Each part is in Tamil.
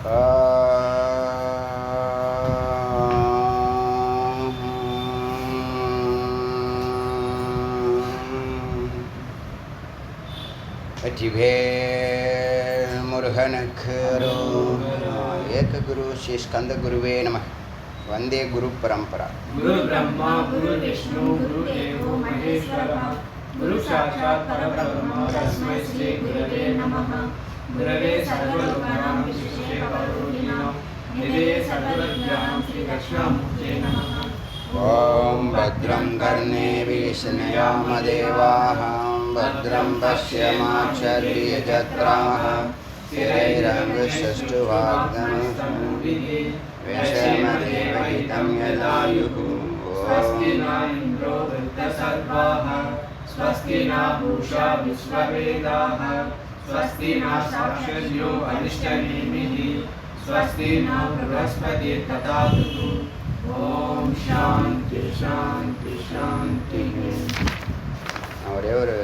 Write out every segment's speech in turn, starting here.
வெற்றிவேல் முருகனுக்கு ஏக குரு ஸ்ரீ ஸ்கந்த குருவே நம. வந்தே குரு பரம்பரா. குரு பிரம்மா குரு விஷ்ணு குரு தேவோ மகேஸ்வரः குரு சாட்சாத் பரபிரம்ம தஸ்மை ஸ்ரீ குருவே நமः. குரவே சர்வலோகானாं விஷ்ணுவே பவரோகிணாம் நிதே சர்வவித்யானாம் ஸ்ரீ தட்சிணாமூர்த்தே நமः. ஓம் பத்ரம் கர்ணேபிः ஷண்யாம தேவாः भद्रं पश्यमाक्षर्यजत्राः स्थिरैरङ्गशष्टुवाग्दमशमदेवहितं यदायुः. स्वस्ति न इन्द्रो वृद्धसर्वाः स्वस्ति न पूषा विश्ववेदाः स्वस्ति न साक्षर्यो अरिष्टनेमिः स्वस्ति न बृहस्पतिर्दधातु. ओम शांति शांति शांति. ஒரே ஒரு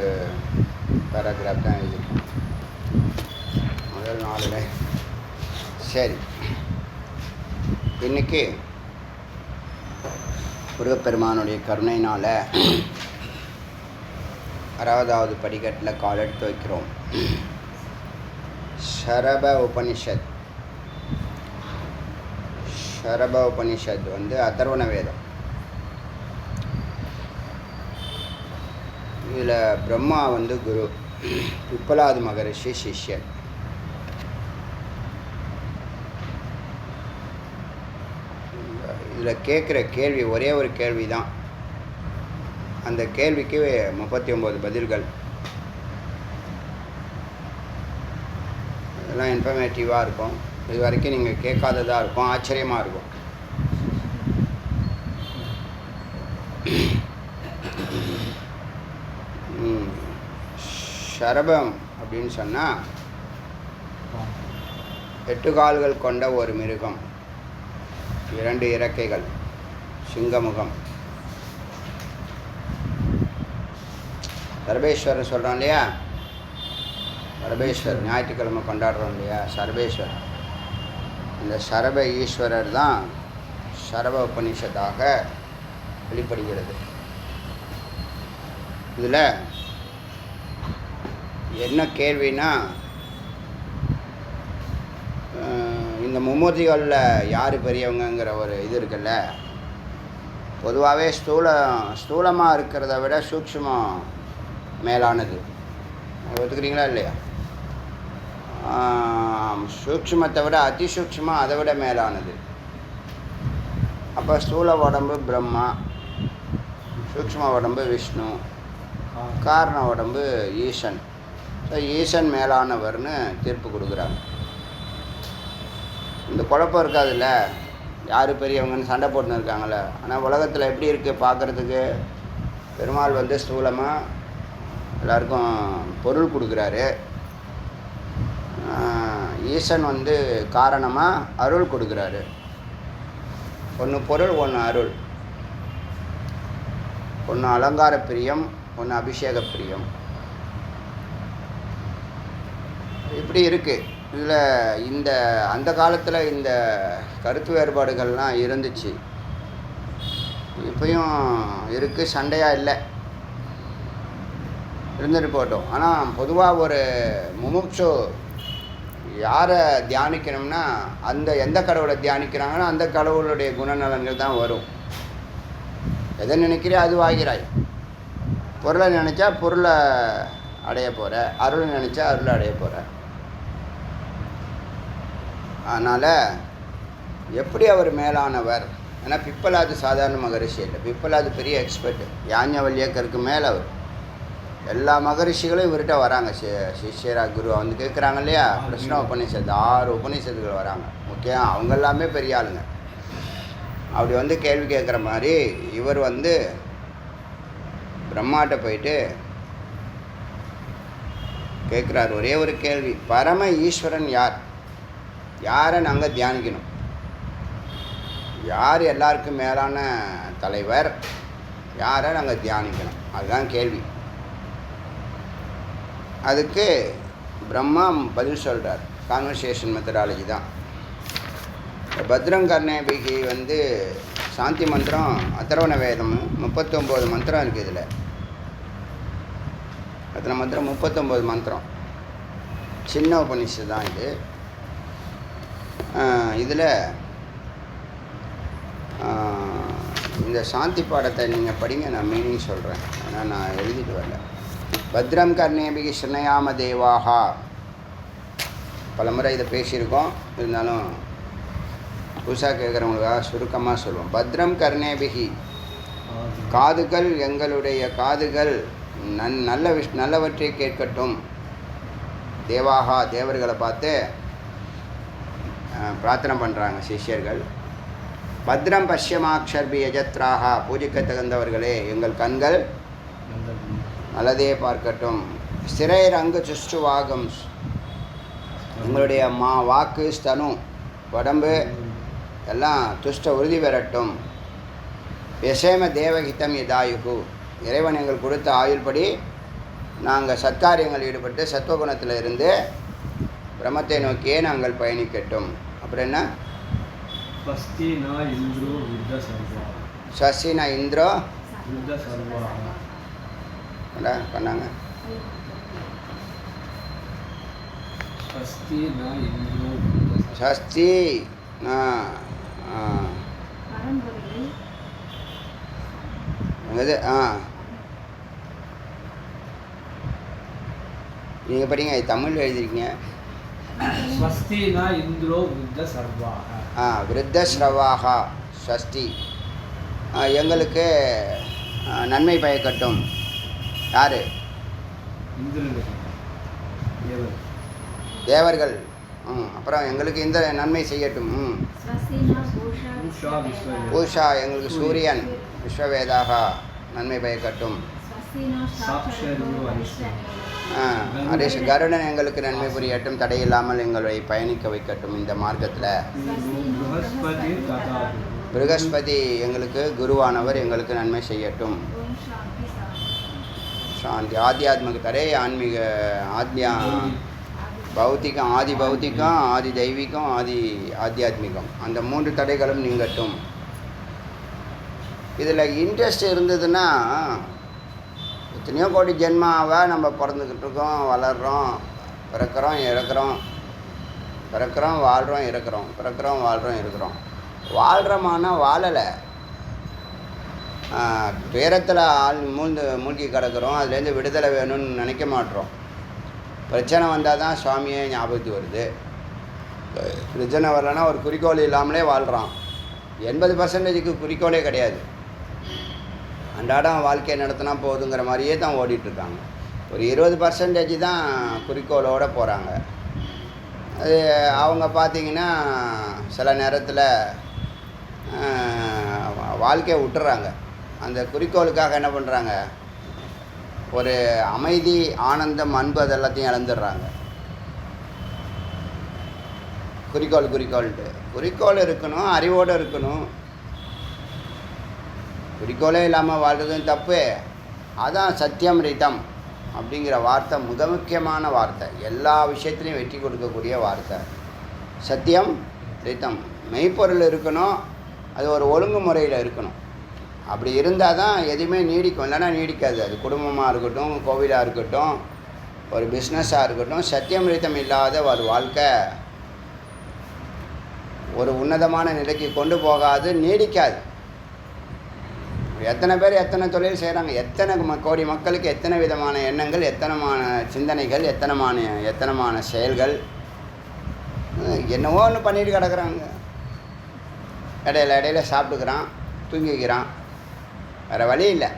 பேராகிராஃப் தான் எழுதியிருக்கேன் முதல் 4 லைன். சரி, இன்றைக்கி முருகப்பெருமானுடைய கருணையினால் 6வது படிக்கட்டில் கால் எடுத்து வைக்கிறோம். ஷரப உபனிஷத் வந்து அதர்வண வேதம். இதில் பிரம்மா வந்து குரு, பிப்பலாது மகரிஷி சிஷ்யன். இதில் கேட்குற கேள்வி ஒரே ஒரு கேள்வி தான். அந்த கேள்விக்கு 39 பதில்கள். இதெல்லாம் இன்ஃபர்மேட்டிவாக இருக்கும். இது வரைக்கும் நீங்கள் கேட்காததாக இருக்கும், ஆச்சரியமாக இருக்கும். ஷரபம் அப்படின்னு சொன்னால் 8 கால்கள் கொண்ட ஒரு மிருகம், 2 இறக்கைகள், சிங்கமுகம். சர்வேஸ்வரர் சொல்கிறோம் இல்லையா, சர்வேஸ்வரர் ஞாயிற்றுக்கிழமை கொண்டாடுறோம் இல்லையா, சர்வேஸ்வரர். இந்த சரப ஈஸ்வரர் தான் சரப உபனிஷத்தாக வெளிப்படுகிறது. இதில் என்ன கேள்வினா, இந்த மும்மூர்த்திகளில் யார் பெரியவங்கங்கிற ஒரு இது இருக்குல்ல. பொதுவாகவே ஸ்தூலமாக இருக்கிறத விட சூக்ஷ்மம் மேலானது. ஒத்துக்கிறீங்களா இல்லையா? சூக்ஷ்மத்தை விட அதிசூக்ஷ்மம் அதை விட மேலானது. அப்போ ஸ்தூல உடம்பு பிரம்மா, சூக்ஷ்ம உடம்பு விஷ்ணு, காரண உடம்பு ஈசன். ஸோ ஈசன் மேலானவர்னு தீர்ப்பு கொடுக்குறாங்க. இந்த குழப்பம் இருக்காதுல்ல, யார் பெரியவங்கன்னு சண்டை போட்டுன்னு இருக்காங்களே. ஆனால் உலகத்தில் எப்படி இருக்குது பார்க்குறதுக்கு, பெருமாள் வந்து ஸ்தூலமாக எல்லாருக்கும் பொருள் கொடுக்குறாரு. ஈசன் வந்து காரணமாக அருள் கொடுக்குறாரு. ஒன்று பொருள், ஒன்று அருள். ஒன்று அலங்கார பிரியம், ஒன்று அபிஷேக பிரியம். இப்படி இருக்குது. இதில் அந்த காலத்தில் இந்த கருத்து வேறுபாடுகள்லாம் இருந்துச்சு, இப்பயும் இருக்குது. சண்டையாக இல்லை, இருந்துட்டு போட்டோம். ஆனால் பொதுவாக ஒரு முமுட்சு யாரை தியானிக்கணும்னா, எந்த கடவுளை தியானிக்கிறாங்கன்னா அந்த கடவுளுடைய குணநலன்கள் தான் வரும். எதை நினைக்கிறே அது ஆகிறாய். பொருளை நினச்சா பொருளை அடைய போகிற, அருளை நினச்சா அருளை அடைய போகிற. அதனால் எப்படி அவர் மேலானவர்? ஏன்னா பிப்பலாது சாதாரண மகரிஷி இல்லை, பிப்பலாது பெரிய எக்ஸ்பர்ட். யாஞவல்யக்கருக்கு மேலே அவர். எல்லா மகரிஷிகளும் இவர்கிட்ட வராங்க. சிஷ்யரா குரு வந்து கேட்குறாங்க இல்லையா, கிருஷ்ண உபநிஷத்து 6 உபநிஷத்துகள் வராங்க. முக்கியம் அவங்க எல்லாமே பெரிய ஆளுங்க. அப்படி வந்து கேள்வி கேட்குற மாதிரி இவர் வந்து பிரம்மாட்ட போயிட்டு கேட்குறாரு ஒரே ஒரு கேள்வி. பரம ஈஸ்வரன் யார்? யாரை நாங்கள் தியானிக்கணும்? யார் எல்லாருக்கும் மேலான தலைவர்? யாரை நாங்கள் தியானிக்கணும்? அதுதான் கேள்வி. அதுக்கு பிரம்மா பதில் சொல்கிறார். கான்வர்சேஷன் மெத்தடாலஜி தான். பத்ரம் கர்ணேபிகி வந்து சாந்தி மந்திரம் அதர்வண வேதம் 39 மந்திரம் இருக்குது இதில். அத்தனை மந்திரம் 39 மந்திரம். சின்ன உபநிஷத்து தான் இது. இதில் இந்த சாந்தி பாடத்தை நீங்கள் படிங்க, நான் மீனிங் சொல்கிறேன். ஆனால் நான் எழுதிட்டு வரல. பத்ரம் கர்ணேபிகி ஸ்ருணயாம தேவாகா, பல முறை இதை பேசியிருக்கோம், இருந்தாலும் புதுசாக கேட்குறவங்களுக்காக சுருக்கமாக சொல்லுவோம். பத்ரம் கர்ணேபிகி, காதுகள், எங்களுடைய காதுகள் நல்லவற்றை கேட்கட்டும். தேவாகா, தேவர்களை பார்த்து பிரார்த்தனை பண்ணுறாங்க சிஷ்யர்கள். பத்ரம் பஷ்யமாக்ஷர்பி யஜத்ராகா, பூஜைக்க தகுந்தவர்களே, எங்கள் கண்கள் நல்லதே பார்க்கட்டும். ஸ்திரைர் அங்கு சுஷ்டு வாகம், எங்களுடைய வாக்கு, ஸ்தனு, உடம்பு எல்லாம் துஷ்ட உறுதி பெறட்டும். யசேம தேவஹிதம் யதாயுகு, இறைவன் எங்கள் கொடுத்த ஆயுள்படி நாங்கள் சத்காரியங்கள் ஈடுபட்டு சத்துவகுணத்தில் இருந்து பிரம்மத்தை நோக்கியே நாங்கள் பயணிக்கட்டும். அப்புறம் என்ன? ஸ்வஸ்தினா இந்திரோ விருத்த சர்வா, ஸ்வஸ்தினா இந்திரோ விருத்த சர்வா பண்ணாங்க. ஸ்வஸ்தினா இந்திரோ ஸ்வஸ்தி எங்கது நீங்கள் படிங்க, தமிழ் எழுதிருக்கீங்க. ஸ்வஸ்தினா இந்திரோ விருத்த சர்வாக, விருத்த ஸ்ரவாகா ஸ்வஸ்தி, எங்களுக்கு நன்மை பயக்கட்டும். யார்? தேவர்கள். அப்புறம் எங்களுக்கு இந்த நன்மை செய்யட்டும். பூஷா, எங்களுக்கு சூரியன் விஸ்வவேதாக நன்மை பயக்கட்டும். ஹரிஷ் கருடன் எங்களுக்கு நன்மை புரியட்டும், தடையில்லாமல் எங்களை பயணிக்க வைக்கட்டும் இந்த மார்க்கத்தில். ப்ரகஸ்பதி எங்களுக்கு குருவானவர், எங்களுக்கு நன்மை செய்யட்டும். சாந்தி. ஆத்தியாத்மிக தடை, ஆன்மீக பௌத்திகம், ஆதி பௌத்திகம், ஆதி தெய்வீகம், ஆத்தியாத்மிகம், அந்த 3 தடைகளும் நீங்கட்டும். இதில் இன்ட்ரெஸ்ட் இருந்ததுன்னா எத்தனையோ கோடி ஜென்மாவை நம்ம பிறந்துக்கிட்டு இருக்கோம், வளர்கிறோம், பிறக்கிறோம், இறக்குறோம், பிறக்கிறோம், வாழ்கிறோம், இறக்குறோம், பிறக்கிறோம், வாழ்கிறோம், இருக்கிறோம். வாழ்கிறோமானா வாழலை, துயரத்தில் மூழ்கி கிடக்கிறோம். அதுலேருந்து விடுதலை வேணும்னு நினைக்க மாட்டோம். பிரச்சனை வந்தால் தான் சுவாமியே ஞாபகத்துக்கு வருது. பிரச்சனை வரலைன்னா ஒரு குறிக்கோள் இல்லாமலே வாழ்கிறான். 80%க்கு குறிக்கோளே கிடையாது. அன்றாடம் வாழ்க்கையை நடத்தினா போதுங்கிற மாதிரியே தான் ஓடிட்டுருக்காங்க. ஒரு 20% தான் குறிக்கோளோடு போகிறாங்க. அது அவங்க பார்த்திங்கன்னா சில நேரத்தில் வாழ்க்கையை விட்டுறாங்க. அந்த குறிக்கோளுக்காக என்ன பண்ணுறாங்க, ஒரு அமைதி, ஆனந்தம், அன்பு அதெல்லாத்தையும் இழந்துடுறாங்க. குறிக்கோள்ட்டு குறிக்கோள் இருக்கணும், அறிவோடு இருக்கணும். குறிக்கோளே இல்லாமல் வாழ்றதும் தப்பு. அதான் சத்தியம் ரிதம் அப்படிங்கிற வார்த்தை மிக முக்கியமான வார்த்தை, எல்லா விஷயத்துலையும் வெற்றி கொடுக்கக்கூடிய வார்த்தை. சத்தியம் ரிதம், மெய்ப்பொருள் இருக்கணும், அது ஒரு ஒழுங்குமுறையில் இருக்கணும். அப்படி இருந்தால் தான் எதுவுமே நீடிக்கும், இல்லைன்னா நீடிக்காது. அது குடும்பமாக இருக்கட்டும், கோவிலாக இருக்கட்டும், ஒரு பிஸ்னஸாக இருக்கட்டும், சத்தியம் ரிதம் இல்லாத ஒரு வாழ்க்கை ஒரு உன்னதமான நிலைக்கு கொண்டு போகாது, நீடிக்காது. எத்தனை பேர் எத்தனை தொழில் செய்கிறாங்க, எத்தனை கோடி மக்களுக்கு எத்தனை விதமான எண்ணங்கள், எத்தனைமான சிந்தனைகள், எத்தனைமான செயல்கள், என்னவோ ஒன்று பண்ணிட்டு கிடக்குறாங்க. இடையில சாப்பிட்டுக்கிறான், தூங்கிக்கிறான், வேறு வழி இல்லை.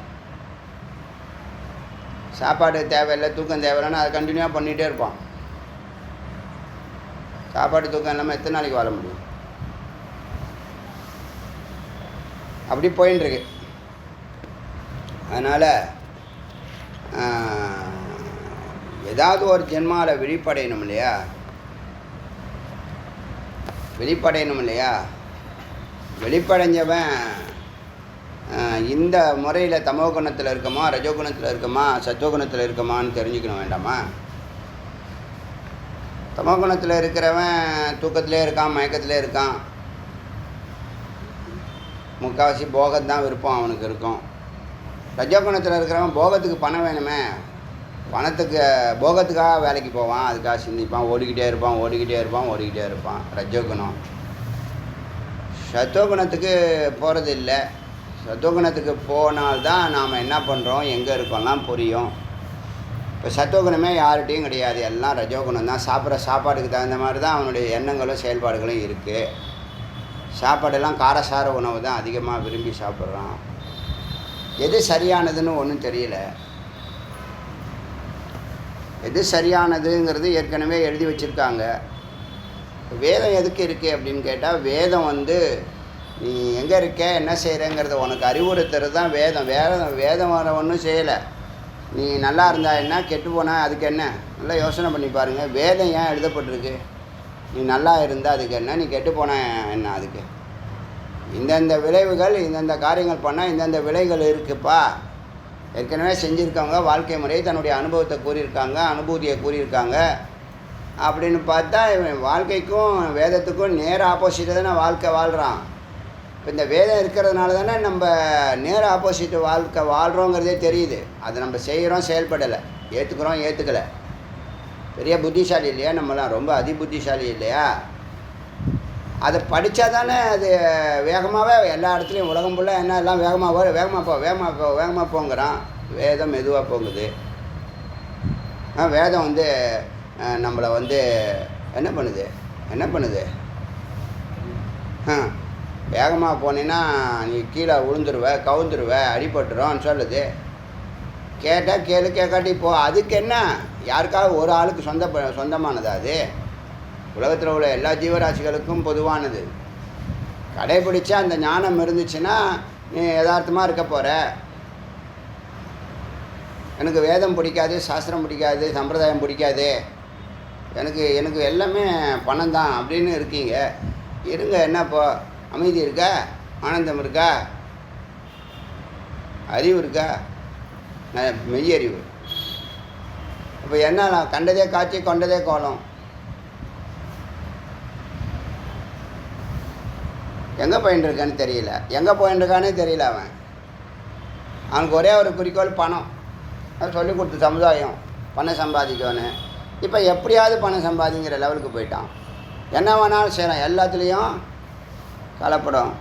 சாப்பாடு தேவையில்லை, தூக்கம் தேவையில்லைன்னா அதை கண்டினியூவாக பண்ணிகிட்டே இருப்பான். சாப்பாடு தூக்கம் இல்லாமல் எத்தனை நாளைக்கு வாழ முடியும்? அப்படி போயின்னு இருக்கு. அதனால் ஏதாவது ஒரு ஜென்மாவில் விழிப்படையணும் இல்லையா? வெளிப்படைஞ்சவன் இந்த முறையில் தமோ குணத்தில் இருக்கமா, ரஜோகுணத்தில் இருக்கமா, சத்துவகுணத்தில் இருக்கமான்னு தெரிஞ்சுக்கணும் வேண்டாமா? தமோ குணத்தில் இருக்கிறவன் தூக்கத்திலே இருக்கான், மயக்கத்திலே இருக்கான், முக்கால்வாசி போகத்தான் விருப்பம் அவனுக்கு இருக்கும். ரஜோகுணத்தில் இருக்கிறவன் போகத்துக்கு பணம் வேணுமே, பணத்துக்கு போகத்துக்காக வேலைக்கு போவான், அதுக்காக சிந்திப்பான், ஓடிக்கிட்டே இருப்பான். ரஜோகுணம். சத்துவகுணத்துக்கு போகிறது இல்லை. சத்துவகுணத்துக்கு போனால்தான் நாம் என்ன பண்ணுறோம், எங்கே இருக்கோம்லாம் புரியும். இப்போ சத்துவகுணமே யார்கிட்டையும் கிடையாது, எல்லாம் ரஜோகுணம் தான். சாப்பிட்ற சாப்பாடுக்கு தகுந்த மாதிரி தான் அவனுடைய எண்ணங்களும் செயல்பாடுகளும் இருக்குது. சாப்பாடெல்லாம் காரசார உணவு தான் அதிகமாக விரும்பி சாப்பிட்றான். எது சரியானதுன்னு ஒன்றும் தெரியல. எது சரியானதுங்கிறது ஏற்கனவே எழுதி வச்சுருக்காங்க. வேதம் எதுக்கு இருக்குது அப்படின்னு கேட்டால், வேதம் நீ எங்கே இருக்க, என்ன செய்கிறேங்கிறத உனக்கு அறிவுறுத்துறது தான் வேதம். வேதம் வர ஒன்றும் செய்யலை. நீ நல்லா இருந்தா என்ன, கெட்டு போனால் அதுக்கு என்ன? நல்லா யோசனை பண்ணி பாருங்கள். வேதம் ஏன் எழுதப்பட்டிருக்கு? நீ நல்லா இருந்தால் அதுக்கு என்ன, நீ கெட்டு போனால் என்ன அதுக்கு? இந்தந்த விளைவுகள், இந்தந்த காரியங்கள் பண்ணால் இந்தந்த விளைவுகள் இருக்குப்பா. ஏற்கனவே செஞ்சுருக்கவங்க வாழ்க்கை முறையை தன்னுடைய அனுபவத்தை கூறியிருக்காங்க, அனுபூதியை கூறியிருக்காங்க. அப்படின்னு பார்த்தா இவன் வாழ்க்கைக்கும் வேதத்துக்கும் நேர ஆப்போசிட்டாக தானே வாழ்க்கை வாழ்கிறான். இப்போ இந்த வேதம் இருக்கிறதுனால தானே நம்ம நேர ஆப்போசிட்டு வாழ்க்கை வாழ்கிறோங்கிறதே தெரியுது. அதை நம்ம செய்கிறோம், செயல்படலை, ஏற்றுக்கலை. பெரிய புத்திசாலி இல்லையா நம்மளாம்? ரொம்ப அதிபுத்திசாலி இல்லையா? அதை படித்தா தானே அது வேகமாகவே எல்லா இடத்துலையும் உலகம் ஃபுல்லாக என்ன எல்லாம் வேகமாக போங்கிறான். வேதம் மெதுவாக போகுது. வேதம் நம்மளை என்ன பண்ணுது? வேகமாக போனீன்னா நீ கீழே கவுந்துருவ, அடிபட்டுருவோன்னு சொல்லுது. கேட்டால் கேட்காட்டி போ. அதுக்கு என்ன? யாருக்காக ஒரு ஆளுக்கு சொந்தமானதா அது? உலகத்தில் உள்ள எல்லா ஜீவராசிகளுக்கும் பொதுவானது. கடைபிடிச்சா அந்த ஞானம் இருந்துச்சுன்னா நீ யதார்த்தமாக இருக்க போகிற. எனக்கு வேதம் பிடிக்காது, சாஸ்திரம் பிடிக்காது, சம்பிரதாயம் பிடிக்காது, எனக்கு எல்லாமே பணம் தான் அப்படின்னு இருக்கீங்க. இருங்க. என்ன இப்போ அமைதி இருக்கா? ஆனந்தம் இருக்கா? அறிவு இருக்கா? மெய்யறிவு. இப்போ என்ன? கண்டதே காட்சி, கொண்டதே கோலம். எங்கே போயின்ட்டுருக்கான்னு தெரியல. அவனுக்கு ஒரே ஒரு குறிக்கோள் பணம். அது சொல்லி கொடுத்த சமுதாயம் பணம் சம்பாதிக்கணும். இப்போ எப்படியாவது பணம் சம்பாதிங்கிற லெவலுக்கு போயிட்டான். என்ன வேணாலும் செய்யலாம். எல்லாத்துலேயும் கலப்படம்.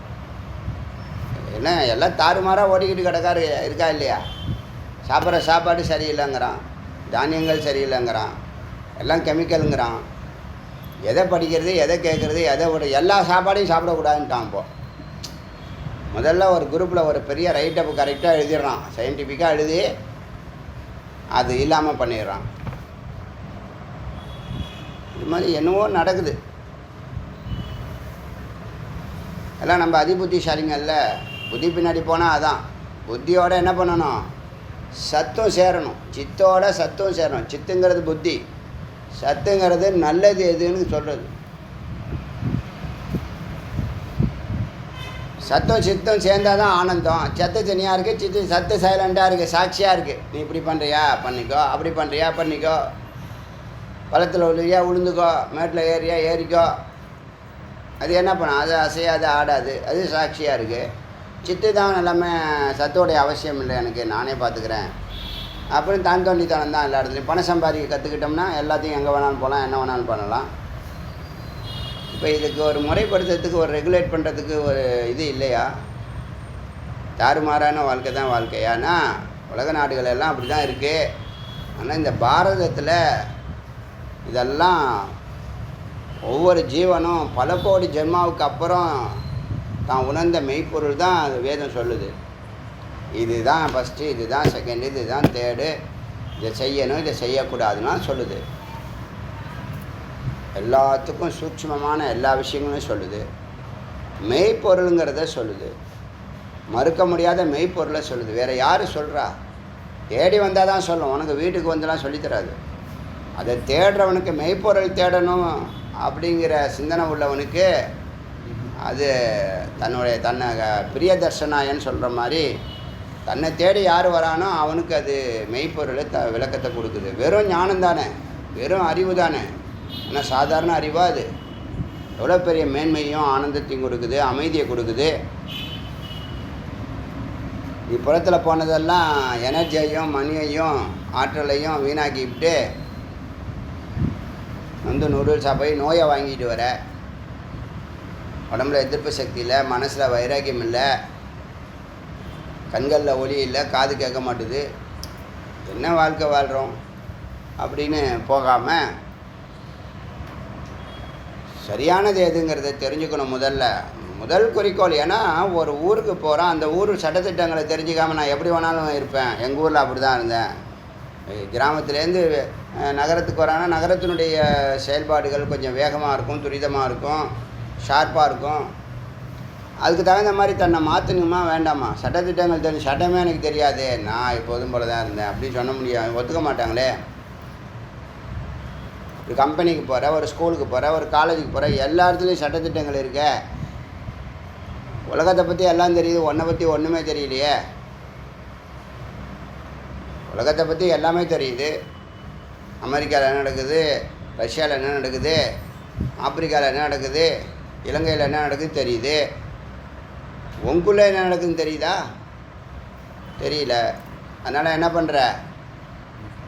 என்ன எல்லாம் தாறுமாறாக ஓடிக்கிட்டு இருக்கா இல்லையா? சாப்பிட்ற சாப்பாடு சரியில்லைங்கிறான், தானியங்கள் சரியில்லைங்கிறான், எல்லாம் கெமிக்கலுங்கிறான். எதை படிக்கிறது, எதை கேட்குறது, எல்லா சாப்பாடையும் சாப்பிடக்கூடாதுன்ட்டான். இப்போது முதல்ல ஒரு குரூப்பில் ஒரு பெரிய ரைட்டப் கரெக்டாக எழுதிடுறான், சயின்டிஃபிக்காக எழுதி அது இல்லாமல் பண்ணிடுறான். இது மாதிரி என்னவோ நடக்குது. எல்லாம் நம்ம அதிபுத்திசாலிங்கல்ல. புத்தி பின்னாடி போனால் அதான். புத்தியோடு என்ன பண்ணணும்? சத்தும் சேரணும். சித்தோட சத்தும் சேரணும். சித்துங்கிறது புத்தி, சத்துங்கிறது நல்லது எதுன்னு சொல்கிறது. சத்தம் சித்தம் சேர்ந்தால் தான் ஆனந்தம். சத்து தனியாக இருக்குது, சத்து சைலண்டாக இருக்குது, சாட்சியாக இருக்குது. நீ இப்படி பண்ணுறியா பண்ணிக்கோ, அப்படி பண்ணுறியா பண்ணிக்கோ, பழத்தில் விழுறியா விழுந்துக்கோ, மேட்டில் ஏறியா ஏறிக்கோ. அது என்ன பண்ணும்? அது அசையாது, ஆடாது, அது சாட்சியாக இருக்குது. சித்து தான் எல்லாமே. சத்தோடைய அவசியம் இல்லை, எனக்கு நானே பார்த்துக்கிறேன் அப்படின்னு தான் தோண்டித்தனம் தான் எல்லா இடத்துலையும். பணம் சம்பாதிக்க கற்றுக்கிட்டோம்னா எல்லாத்தையும் எங்கே வேணாலும் போகலாம், என்ன வேணாலும் பண்ணலாம். இப்போ இதுக்கு ஒரு முறைப்படுத்துறதுக்கு, ஒரு ரெகுலேட் பண்ணுறதுக்கு ஒரு இது இல்லையா? தாறுமாறான வாழ்க்கை தான் வாழ்க்கையானா உலக நாடுகள் எல்லாம் அப்படி தான் இருக்குது. ஆனால் இந்த பாரதத்தில் இதெல்லாம் ஒவ்வொரு ஜீவனும் பல கோடி ஜென்மாவுக்கு அப்புறம் தான் உணர்ந்த மெய்ப்பொருள் தான் அது வேதம் சொல்லுது. இதுதான் ஃபஸ்ட்டு, இதுதான் செகண்டு, இதுதான் தேர்டு, இதை செய்யணும், இதை செய்யக்கூடாதுன்னா சொல்லுது. எல்லாத்துக்கும் சூட்சுமமான எல்லா விஷயங்களும் சொல்லுது. மெய்ப்பொருளுங்கிறத சொல்லுது. மறுக்க முடியாத மெய்ப்பொருளை சொல்லுது. வேறு யார் சொல்கிறா? தேடி வந்தால் தான் சொல்லும். உனக்கு வீட்டுக்கு வந்துலாம் சொல்லித்தராது. அதை தேடுறவனுக்கு, மெய்ப்பொருள் தேடணும் அப்படிங்கிற சிந்தனை உள்ளவனுக்கு அது தன்னை பிரிய தர்ஷனாயன்னு சொல்கிற மாதிரி தன்னை தேடி யார் வரானோ அவனுக்கு அது மெய்ப்பொருளை விளக்கத்தை கொடுக்குது. வெறும் ஞானம் தானே, வெறும் அறிவு தானே. ஆனால் சாதாரண அறிவாக அது எவ்வளோ பெரிய மேன்மையும் ஆனந்தத்தையும் கொடுக்குது, அமைதியை கொடுக்குது. இப்புறத்தில் போனதெல்லாம் எனர்ஜியையும் மணியையும் ஆற்றலையும் வீணாக்கிவிட்டு நூடுல்ஸாக போய் நோயை வாங்கிட்டு வர. உடம்புல எதிர்ப்பு சக்தி இல்லை, மனசில் வைராக்கியம் இல்லை, கண்களில் ஒளி இல்லை, காது கேட்க மாட்டுது, என்ன வாழ்க்கை வாழ்கிறோம் அப்படின்னு போகாமல் சரியானது எதுங்கிறத தெரிஞ்சுக்கணும். முதல் குறிக்கோள். ஏன்னா ஒரு ஊருக்கு போகிறோம், அந்த ஊர் சட்டத்திட்டங்களை தெரிஞ்சுக்காமல் நான் எப்படி வேணாலும் இருப்பேன். எங்கள் ஊரில் அப்படி தான் இருந்தேன். கிராமத்துலேருந்து நகரத்துக்கு வராங்கன்னா நகரத்தினுடைய செயல்பாடுகள் கொஞ்சம் வேகமாக இருக்கும், துரிதமாக இருக்கும், ஷார்ப்பாக இருக்கும். அதுக்கு தகுந்த மாதிரி தன்னை மாற்றணுமா வேண்டாமா? சட்டத்திட்டங்கள் தெரியும், சட்டமே எனக்கு தெரியாது, நான் எப்போதும் போல தான் இருந்தேன் அப்படின்னு சொல்ல முடியாது, ஒத்துக்க மாட்டாங்களே. ஒரு கம்பெனிக்கு போகிற, ஒரு ஸ்கூலுக்கு போகிற, ஒரு காலேஜுக்கு போகிற, எல்லா இடத்துலையும் சட்டத்திட்டங்கள் இருக்க. உலகத்தை பற்றி எல்லாம் தெரியுது, ஒன்றை பற்றி ஒன்றுமே தெரியலையே. உலகத்தை பற்றி எல்லாமே தெரியுது. அமெரிக்காவில் என்ன நடக்குது, ரஷ்யாவில் என்ன நடக்குது, ஆப்பிரிக்காவில் என்ன நடக்குது, இலங்கையில் என்ன நடக்குது தெரியுது. உங்களுக்குள்ளே என்ன நடக்குதுன்னு தெரியுதா? தெரியல. அதனால் என்ன பண்ணுற?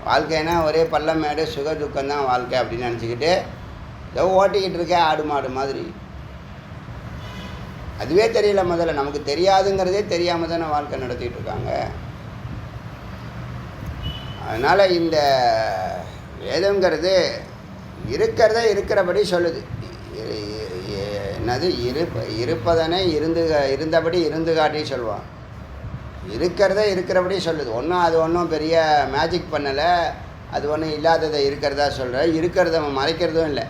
வாழ்க்கைன்னா ஒரே பள்ளம் மேடு சுக துக்கம்தான் வாழ்க்கை அப்படின்னு நினச்சிக்கிட்டு ஏதோ ஓட்டிக்கிட்டு இருக்கேன் ஆடு மாடு மாதிரி. அதுவே தெரியல. முதல்ல நமக்கு தெரியாதுங்கிறதே தெரியாமல் தானே வாழ்க்கை நடத்திக்கிட்டு இருக்காங்க. அதனால் இந்த வேதங்கிறது இருக்கிறதே இருக்கிறபடி சொல்லுது. என்னது இருப்பதனே இருந்தபடி இருந்து காட்டி சொல்லுவான். இருக்கிறதே இருக்கிறபடி சொல்லுது. அது ஒன்றும் பெரிய மேஜிக் பண்ணலை, அது ஒன்றும் இல்லாததை இருக்கிறதா சொல்கிற. இருக்கிறத மறைக்கிறதும் இல்லை,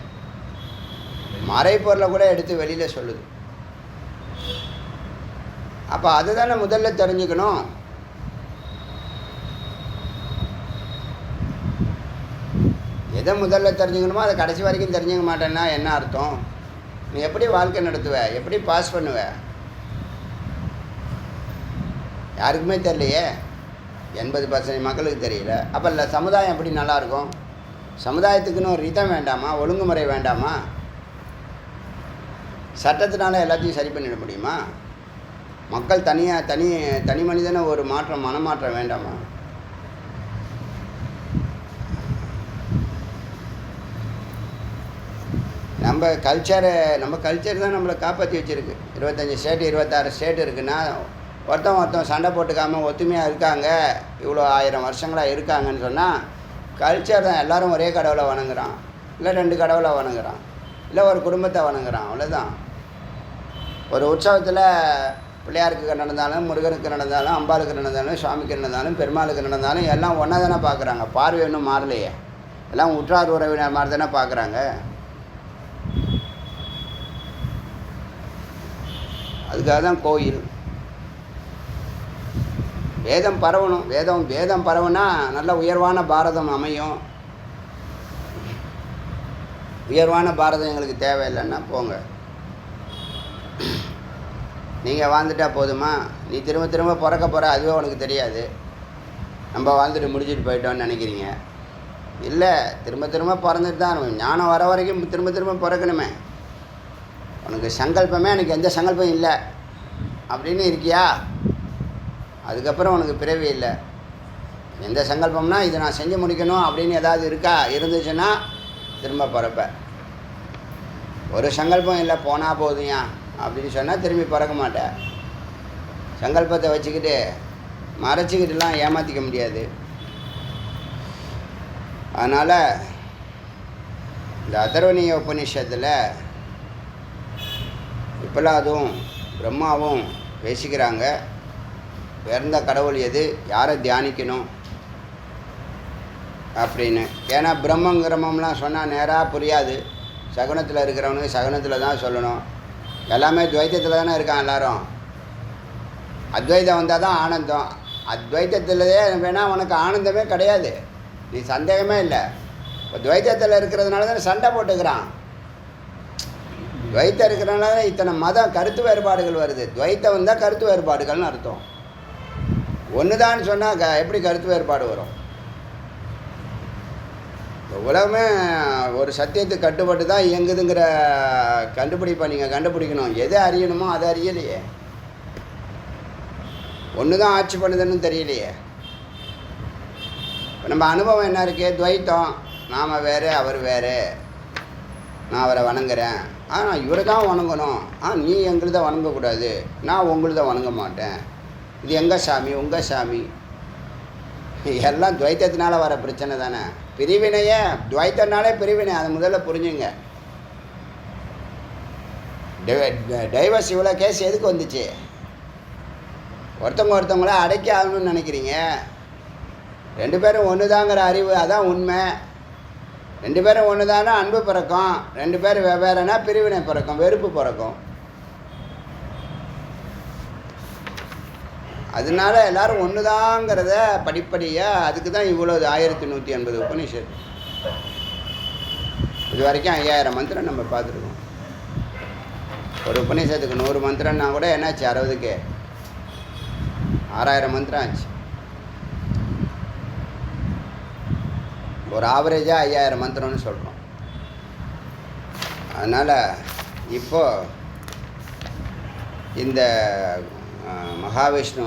மறைப்பொருளை கூட எடுத்து வெளியில் சொல்லுது. அப்போ அதுதானே முதல்ல தெரிஞ்சுக்கணும். எதை முதல்ல தெரிஞ்சுக்கணுமோ அதை கடைசி வரைக்கும் தெரிஞ்சுக்க மாட்டேன்னா என்ன அர்த்தம்? நீ எப்படி வாழ்க்கை நடத்துவ, எப்படி பாஸ் பண்ணுவ? யாருக்குமே தெரியலையே. 80% மக்களுக்கு தெரியல. அப்போ இல்லை, சமுதாயம் எப்படி நல்லாயிருக்கும்? சமுதாயத்துக்குன்னு ஒரு ரிதம் வேண்டாமா? ஒழுங்குமுறை வேண்டாமா? சட்டத்தினால எல்லாத்தையும் சரி பண்ணிட முடியுமா? மக்கள் தனி மனிதன ஒரு மாற்றம், மனமாற்றம் வேண்டாமா? நம்ம கல்ச்சர் தான் நம்மளை காப்பாற்றி வச்சுருக்கு. 25 ஸ்டேட்டு 26 ஸ்டேட் இருக்குன்னா ஒருத்தன் சண்டை போட்டுக்காமல் ஒத்துமையாக இருக்காங்க, இவ்வளோ 1000 வருஷங்களாக இருக்காங்கன்னு சொன்னால் கல்ச்சர் தான். எல்லோரும் ஒரே கடவுளை வணங்குறான், இல்லை 2 கடவுளை வணங்குறான், இல்லை ஒரு குடும்பத்தை வணங்குறான், அவ்வளோதான். ஒரு உற்சவத்தில் பிள்ளையாருக்கு நடந்தாலும், முருகனுக்கு நடந்தாலும், அம்பாளுக்கு நடந்தாலும், சுவாமிக்கு நடந்தாலும், பெருமாளுக்கு நடந்தாலும் எல்லாம் ஒன்றா தானே பார்க்குறாங்க. பார்வை ஒன்றும் மாறலையே, எல்லாம் உற்றார் உறவினர் மாதிரி தானே பார்க்குறாங்க. அதுக்காக தான் கோயில். வேதம் பரவணும். வேதம் பரவுனா நல்ல உயர்வான பாரதம் அமையும். உயர்வான பாரதம் எங்களுக்கு தேவையில்லைன்னா போங்க. நீங்கள் வாழ்ந்துட்டா போதுமா? நீ திரும்ப திரும்ப பிறக்க போகிற, அதுவே உனக்கு தெரியாது. நம்ம வாழ்ந்துட்டு முடிச்சுட்டு போயிட்டோன்னு நினைக்கிறீங்க. இல்லை, திரும்ப திரும்ப பிறந்துட்டு தான் ஞானம் வர வரைக்கும் திரும்ப திரும்ப பிறக்கணுமே. உனக்கு சங்கல்பமே எனக்கு எந்த சங்கல்பம் இல்லை அப்படின்னு இருக்கியா? அதுக்கப்புறம் உனக்கு பிறவி இல்லை. எந்த சங்கல்பம்னா இதை நான் செஞ்சு முடிக்கணும் அப்படின்னு ஏதாவது இருந்துச்சுன்னா திரும்ப பிறப்ப. ஒரு சங்கல்பம் இல்லை, போனால் போதுயா அப்படின்னு சொன்னால் திரும்பி பிறக்க மாட்டேன். சங்கல்பத்தை வச்சுக்கிட்டு மறைச்சிக்கிட்டுலாம் ஏமாற்றிக்க முடியாது. அதனால் இந்த அதர்வணிய உபநிஷத்தில் இப்போல்லாம் பிரம்மாவும் பேசிக்கிறாங்க. உயர்ந்த கடவுள் எது, யாரை தியானிக்கணும் அப்படின்னு. ஏன்னா பிரம்மங்கிரமம்லாம் சொன்னால் நேராக புரியாது. சகுனத்தில் இருக்கிறவனுக்கு சகுனத்தில் தான் சொல்லணும். எல்லாமே துவைத்தத்தில் தானே இருக்கான் எல்லோரும். அத்வைதம் வந்தால் தான் ஆனந்தம். அத்வைத்தத்திலேயே வேணால் உனக்கு ஆனந்தமே கிடையாது, நீ சந்தேகமே இல்லை. இப்போ துவைத்தத்தில் இருக்கிறதுனால தானே சண்டை போட்டுக்கிறான். துவைத்தம் இருக்கிறனால இத்தனை கருத்து வேறுபாடுகள் வருது. துவைத்தம் வந்தால் கருத்து வேறுபாடுகள்னு அர்த்தம். ஒன்று தான் சொன்னால் எப்படி கருத்து வேறுபாடு வரும்? உலகமே ஒரு சத்தியத்துக்கு கட்டுப்பட்டு தான் இயங்குதுங்கிற கண்டுபிடிப்பை நீங்கள் கண்டுபிடிக்கணும். எதை அறியணுமோ அதை அறியலையே. ஒன்று தான் ஆட்சி பண்ணுதுன்னு தெரியலையே. இப்போ நம்ம அனுபவம் என்ன இருக்குது? துவைத்தம். நாம் வேறு, அவர் வேறு. நான் அவரை வணங்குறேன், ஆனால் இவரை தான் வணங்கணும். நீ எங்களுத வணங்கக்கூடாது, நான் உங்களுத வணங்க மாட்டேன். இது எங்கள் சாமி, உங்கள் சாமி. எல்லாம் துவைத்தத்தினால வர பிரச்சனை தானே. பிரிவினையே துவைத்தனாலே பிரிவினை, அதை முதல்ல புரிஞ்சுங்க. டைவர்ஸ் இவ்வளோ கேஸ் எதுக்கு வந்துச்சு? ஒருத்தவங்கள அடக்கி ஆகணும்னு நினைக்கிறீங்க. 2 பேரும் ஒன்று தாங்கிற அறிவு, அதான் உண்மை. 2 பேரும் ஒன்று தானே அன்பு பிறக்கும். 2 பேர் வெவ்வேறுனா பிரிவினை பிறக்கும், வெறுப்பு பிறக்கும். அதனால எல்லோரும் ஒன்று தாங்கிறத படிப்படியாக, அதுக்கு தான் இவ்வளோ 1180 உபனிஷத். இது வரைக்கும் 5000 மந்திரம் நம்ம பார்த்துருக்கோம். ஒரு உபநிஷத்துக்கு 100 மந்திரம்னா கூட என்னாச்சு? 60க்கு 6000 மந்திரம் ஆச்சு. ஒரு ஆவரேஜாக 5000 மந்திரம்னு சொல்கிறோம். அதனால் இப்போது இந்த மகாவிஷ்ணு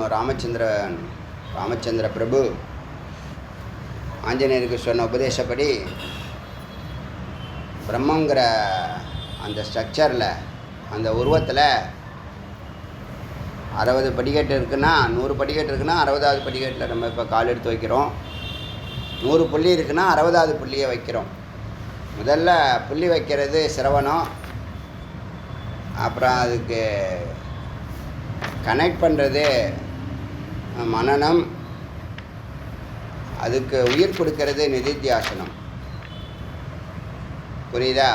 ராமச்சந்திர பிரபு ஆஞ்சநேயருக்கு சொன்ன உபதேசப்படி பிரம்மங்கிற அந்த ஸ்ட்ரக்சரில், அந்த உருவத்தில் 60 படிக்கட்டு இருக்குன்னா, 100 படிக்கட்டு இருக்குன்னா 60வது படிக்கட்டில் நம்ம இப்போ கால் எடுத்து வைக்கிறோம். 100 புள்ளி இருக்குன்னா 60வது புள்ளியை வைக்கிறோம். முதல்ல புள்ளி வைக்கிறது சிரவணம், அப்புறம் அதுக்கு கனெக்ட் பண்ணுறது மனனம், அதுக்கு உயிர் கொடுக்கறது நிதித்தியாசனம். புரியுதா?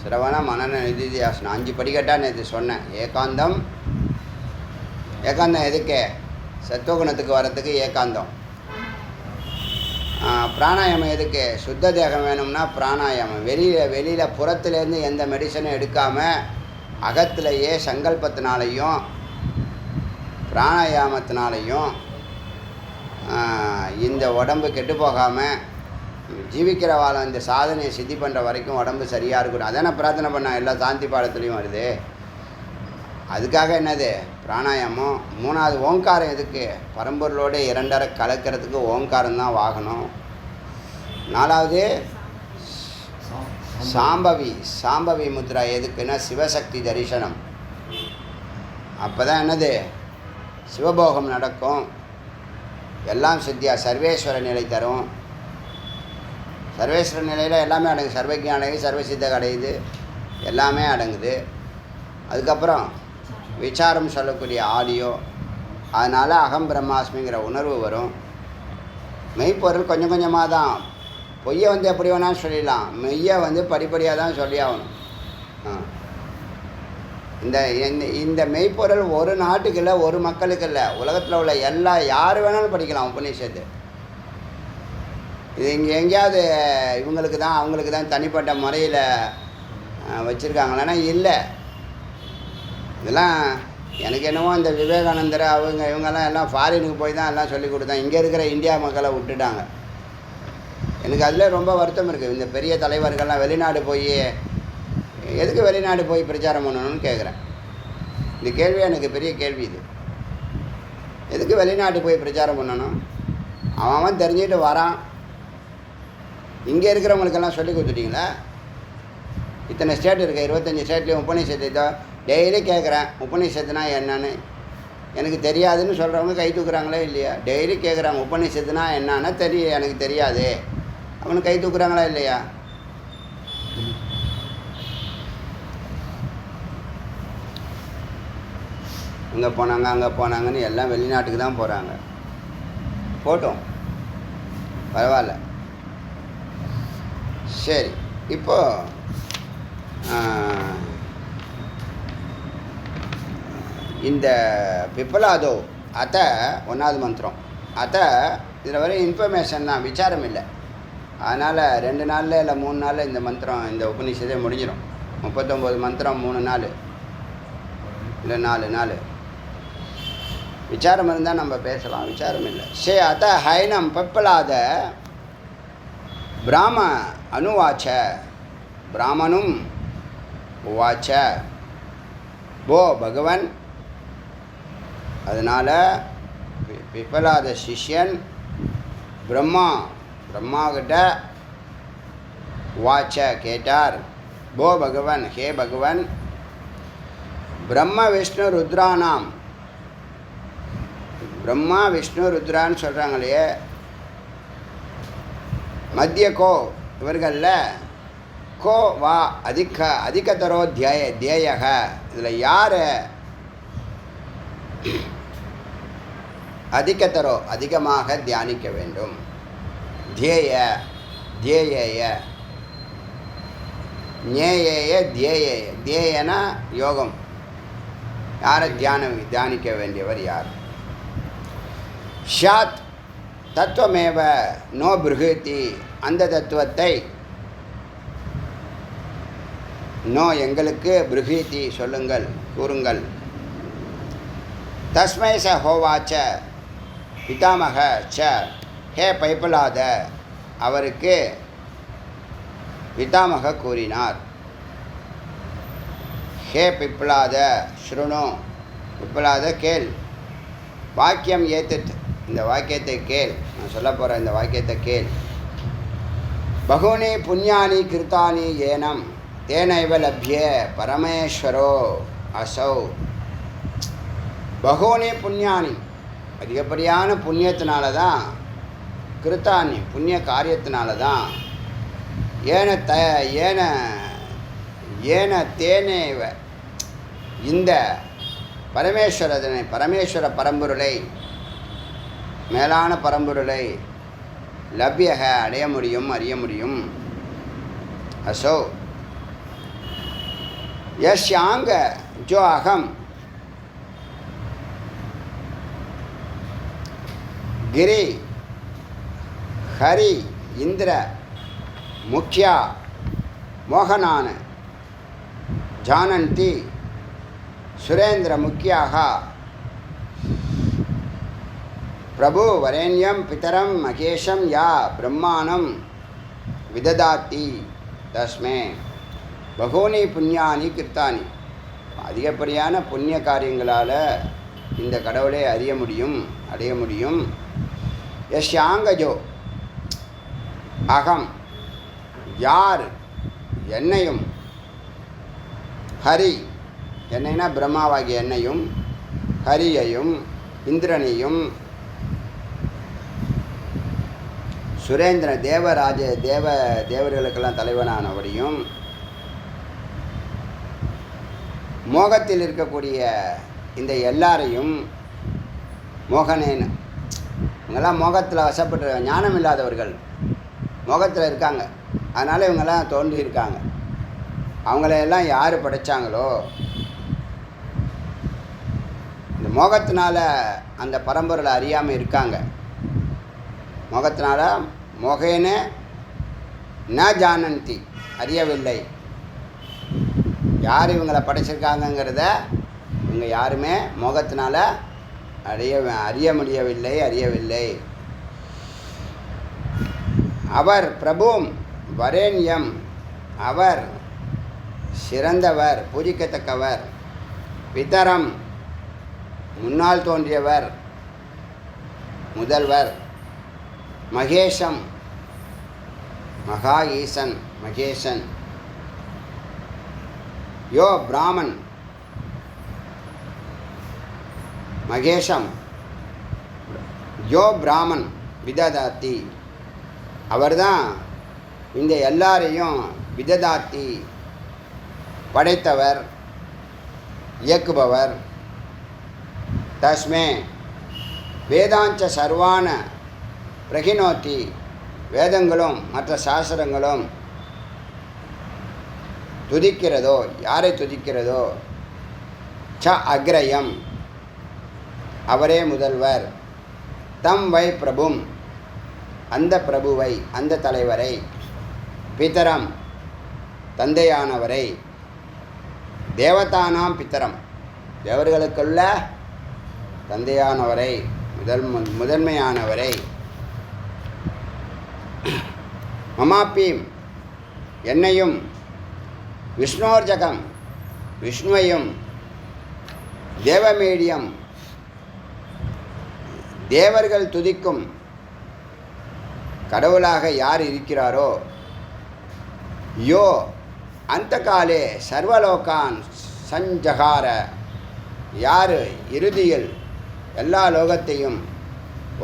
சிரவணம், மனன, நிதித்தியாசனம் 5 படிக்கட்டாக நேற்று சொன்னேன். ஏகாந்தம் எதுக்கு? சத்துவகுணத்துக்கு வர்றதுக்கு ஏகாந்தம். பிராணாயாமம் எதுக்கு? சுத்த தேகம் வேணும்னா பிராணாயாமம். வெளியில் புறத்துலேருந்து எந்த மெடிசனும் எடுக்காமல் அகத்திலேயே சங்கல்பத்தினாலையும் பிராணாயாமத்தினாலையும் இந்த உடம்பு கெட்டு போகாமல் ஜீவிக்கிற வாழம் இந்த சாதனையை சித்தி பண்ணுற வரைக்கும் உடம்பு சரியாக இருக்கணும். அதான பிரார்த்தனை பண்ண எல்லா சாந்தி பாடத்துலேயும் வருது. அதுக்காக என்னது? பிராணாயாமம். 3வது ஓங்காரம் எதுக்கு? பரம்பொருளோடு 2 கலக்கிறதுக்கு ஓங்காரம் தான் வாகனம். 4வது சாம்பவி முத்ரா எதுக்குன்னா சிவசக்தி தரிசனம். அப்போ தான் என்னது? சிவபோகம் நடக்கும், எல்லாம் சித்தியா சர்வேஸ்வர நிலை தரும். சர்வேஸ்வர நிலையில் எல்லாமே அடங்குது. சர்வஜ்ஞானம் அடங்குது, சர்வசித்தம் அடையுது, எல்லாமே அடங்குது. அதுக்கப்புறம் விசாரம் சொல்லக்கூடிய ஆடியோ. அதனால் அகம் பிரம்மாஸ்மிங்கிற உணர்வு வரும். மெய்ப்பொருள் கொஞ்சம் கொஞ்சமாக தான். பொய்யை வந்து எப்படி வேணாலும் சொல்லிடலாம், மெய்யை வந்து படிப்படியாக தான் சொல்லி ஆகணும். இந்த மெய்ப்பொருள் ஒரு நாட்டுக்கு இல்லை, ஒரு மக்களுக்கு இல்லை, உலகத்தில் உள்ள யார் வேணாலும் படிக்கலாம் உபநிஷத்து. இது இங்கே எங்கேயாவது இவங்களுக்கு தான் அவங்களுக்கு தான் தனிப்பட்ட முறையில் வச்சுருக்காங்களேன்னா இல்லை. இதெல்லாம் எனக்கு என்னவோ இந்த விவேகானந்தர் இவங்கெல்லாம் எல்லாம் ஃபாரினுக்கு போய் தான் எல்லாம் சொல்லி கொடுத்தாங்க. இங்கே இருக்கிற இந்தியா மக்களை விட்டுட்டாங்க. எனக்கு அதில் ரொம்ப வருத்தம் இருக்குது. இந்த பெரிய தலைவர்கள்லாம் வெளிநாடு போய் எதுக்கு வெளிநாடு போய் பிரச்சாரம் பண்ணணும்னு கேட்குறேன். இந்த கேள்வி எனக்கு பெரிய கேள்வி. இது எதுக்கு வெளிநாட்டு போய் பிரச்சாரம் பண்ணணும்? அவன் தெரிஞ்சுக்கிட்டு வரான். இங்கே இருக்கிறவங்களுக்கெல்லாம் சொல்லி கொடுத்துட்டிங்களா? இத்தனை ஸ்டேட் இருக்குது, 25 ஸ்டேட்லேயும் உபநிஷத்தை டெய்லி கேட்குறேன். உபநிஷத்துனா என்னன்னு எனக்கு தெரியாதுன்னு சொல்கிறவங்க கை தூக்குறாங்களே இல்லையா? டெய்லி கேட்குறாங்க உபநிஷத்துனா என்னன்னா எனக்கு தெரியாது. அவனு கை தூக்குறாங்களா இல்லையா? இங்கே போனாங்க அங்கே போனாங்கன்னு எல்லாம் வெளிநாட்டுக்கு தான் போகிறாங்க. போட்டோம், பரவாயில்ல. சரி, இப்போது இந்த பிப்பலாதோ அத்த 1வது மந்திரம். அத்த இதில் வரை இன்ஃபர்மேஷன் தான், விசாரம் இல்லை. அதனால் 2 நாளில் இல்லை 3 நாளில் இந்த மந்திரம், இந்த உபநிஷதே முடிஞ்சிடும். 39 மந்திரம் 3 நாள் இல்லை 4 நாள். விசாரம் இருந்தால் நம்ம பேசலாம், விசாரம் இல்லை. அத்த ஹைனம் பிப்பலாத பிராம அனுவாச்ச பிராமணும் உவாச்ச போ பகவன். அதனால் பிப்பலாத சிஷ்யன் பிரம்மாகிட்ட வாச்ச கேட்டார், போ பகவன், ஹே பகவன், பிரம்ம விஷ்ணு ருத்ரானாம், பிரம்மா விஷ்ணு ருத்ரான்னு சொல்கிறாங்களே, மத்திய கோ இவர்களில் கோ வா அதிகதரோ தியேயக, இதில் யார் அதிகதரோ அதிகமாக தியானிக்க வேண்டும், தியேய ஞேயேய தியேயனா யோகம், யாரை தியானிக்க வேண்டியவர் யார், ஷாத் தத்துவமேவ நோ பிருகதி, அந்த தத்துவத்தை நோ எங்களுக்கு பிருகதி சொல்லுங்கள், கூறுங்கள், தஸ்மை ச ஹோவாச்ச பிதாமக ச, ஹே பைப்பலாத, அவருக்கு பிதாமக கூறினார், ஹே பிப்லாத ஸ்ருணு, பிப்லாத கேள், வாக்கியம் ஏத்துத், இந்த வாக்கியத்தை கேள், நான் சொல்ல போகிறேன் இந்த வாக்கியத்தை கேள், பகூனி புண்ணியானி கிருத்தானி ஏனம் தேனைவ லப்யே பரமேஸ்வரோ அசௌ, பகூனி புண்ணியானி, அதிகப்படியான புண்ணியத்தினால தான், கிருத்தானி புண்ணிய காரியத்தினால தான், ஏன தேனேவ இந்த பரமேஸ்வர பரம்பொருளை, மேலான பரம்பொருளை லப்யக அடைய முடியும், அறிய முடியும், அசோ யஸ்யாங்க ஜோ அகம் கிரி ஹரி இந்திர முக்கியா மோகனான ஜானந்தி சுரேந்திர முக்கியாக பிரபு வரேண்யம் பிதரம் மகேஷம் யா பிரம்மாணம் விததாத்தி தஸ்மே பகூனி புண்ணியானி கிருத்தானி, அதிகப்படியான புண்ணிய காரியங்களால் இந்த கடவுளை அறிய முடியும், அடைய முடியும், யஸ்யாங்கஜோ அகம் யார் என்னையும், ஹரி என்னைனா பிரம்மாவாகிய என்னையும், ஹரியையும் இந்திரனையும் சுரேந்திர தேவர்களுக்கெல்லாம் தலைவனானவரையும், மோகத்தில் இருக்கக்கூடிய இந்த எல்லாரையும், மோகனேன்னு இவங்கெல்லாம் மோகத்தில் வசப்பட்டு ஞானம் இல்லாதவர்கள் மோகத்தில் இருக்காங்க, அதனால் இவங்கெல்லாம் தோன்றியிருக்காங்க, அவங்களையெல்லாம் யார் படைத்தாங்களோ, இந்த மோகத்தினால் அந்த பரம்பொருளை அறியாமல் இருக்காங்க, மோகத்தினால மோகேன ந ஜானந்தி அறியவில்லை, யார் இவங்களை படைச்சிருக்காங்கங்கிறத இவங்க யாருமே மோகத்தினால் அறிய முடியவில்லை, அறியவில்லை. அவர் பிரபும் வரேண்யம், அவர் சிறந்தவர், பூஜிக்கத்தக்கவர், பிதரம் முன்னால் தோன்றியவர், முதல்வர், மகேஷம் மகா ஈசன் மகேசன், யோ பிராமன் மகேஷம் யோ பிராமன் விததாத்தி, அவர்தான் இந்த எல்லாரையும் விததாத்தி படைத்தவர், இயக்குபவர், தஸ்மே வேதாஞ்ச சர்வான பிரகினோத்தி, வேதங்களும் மற்ற சாஸ்திரங்களும் துதிக்கிறதோ, யாரை துதிக்கிறதோ, ச அக்ரயம் அவரே முதல்வர், தம் வை பிரபும் அந்த பிரபுவை, அந்த தலைவரை, பிதரம் தந்தையானவரை, தேவதானாம் பிதரம் தேவர்களுக்குள்ள தந்தையானவரை, முதன்மையானவரை, மமாப்பீம் என்னையும், விஷ்ணோர்ஜகம் விஷ்ணுவையும், தேவமீடியம் தேவர்கள் துதிக்கும் கடவுளாக யார் இருக்கிறாரோ, யோ அந்த காலே சர்வலோகான் சஞ்சகார, யார் இறுதியில் எல்லா லோகத்தையும்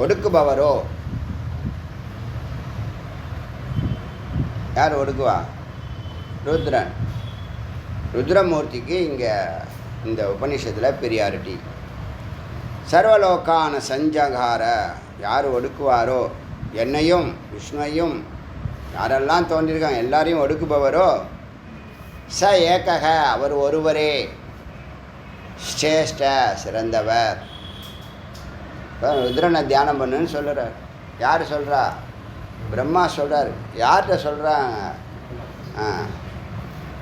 ஒடுக்குபவரோ, யார் ஒடுக்குவா? ருத்ரன். ருத்ரமூர்த்திக்கு இங்கே இந்த உபநிஷத்தில் பெரியாரிட்டி. சர்வலோகான சஞ்சகார, யார் ஒடுக்குவாரோ, என்னையும் விஷ்ணுவையும் யாரெல்லாம் தோன்றியிருக்காங்க எல்லாரையும் ஒடுக்குபவரோ, ச ஏகக, அவர் ஒருவரே, ஸ்ரேஷ்ட சிறந்தவர். இப்போ ருத்ரனை தியானம் பண்ணுன்னு சொல்கிறார். யார் சொல்கிறா? பிரம்மா சொல்கிறார். யார்கிட்ட சொல்கிறாங்க?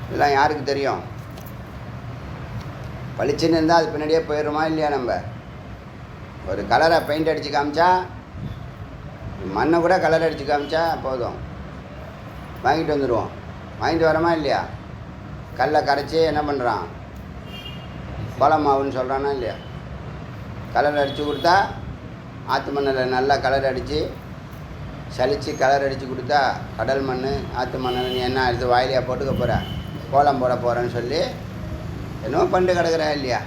இதெல்லாம் யாருக்கு தெரியும்? பளிச்சுன்னு இருந்தால் அது பின்னாடியே போயிடுமா இல்லையா? நம்ம ஒரு கலரை பெயிண்ட் அடித்து காமிச்சா, மண்ணை கூட கலர் அடித்து காமிச்சா போதும், வாங்கிட்டு வந்துடுவோம். வாங்கிட்டு வரோமா இல்லையா? கல்லை கரைச்சி என்ன பண்ணுறான்? கோலமாவுன்னு சொல்கிறானா இல்லையா? கலர் அடித்து கொடுத்தா, ஆற்று மண்ணில் நல்லா கலர் அடித்து சலித்து கலர் அடித்து கொடுத்தா, கடல் மண் ஆற்று மண்ணில் நீ என்ன எடுத்து வாயிலையாக போட்டுக்க போகிற, கோலம் போட போகிறேன்னு சொல்லி என்னவோ பண்ணிட்டு கிடக்குறா இல்லையா?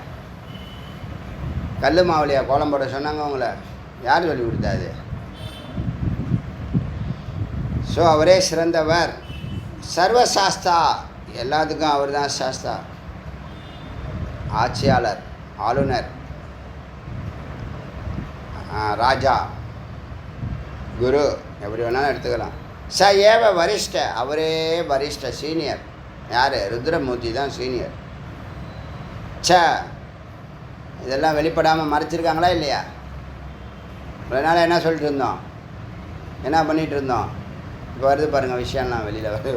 கல் மாவுலையா கோலம் போட சொன்னாங்க உங்களை? யார் சொல்லி கொடுத்தாது? ஸோ அவரே சிறந்தவர். சர்வசாஸ்தா, எல்லாத்துக்கும் அவர் தான் சாஸ்தா. ஆட்சியாளர், ஆளுநர், ராஜா, குரு, எப்படி வேணாலும் எடுத்துக்கலாம். ச ஏவ வரிஷ்ட, அவரே வரிஷ்ட, சீனியர். யார்? ருத்ரமூர்த்தி தான் சீனியர். ச, இதெல்லாம் வெளிப்படாமல் மறைச்சிருக்காங்களா இல்லையா? இவ்வளோ நாள் என்ன சொல்லிட்டு இருந்தோம், என்ன பண்ணிகிட்டு இருந்தோம்? இப்போ வருது பாருங்கள் விஷயம்லாம் வெளியில் வருது.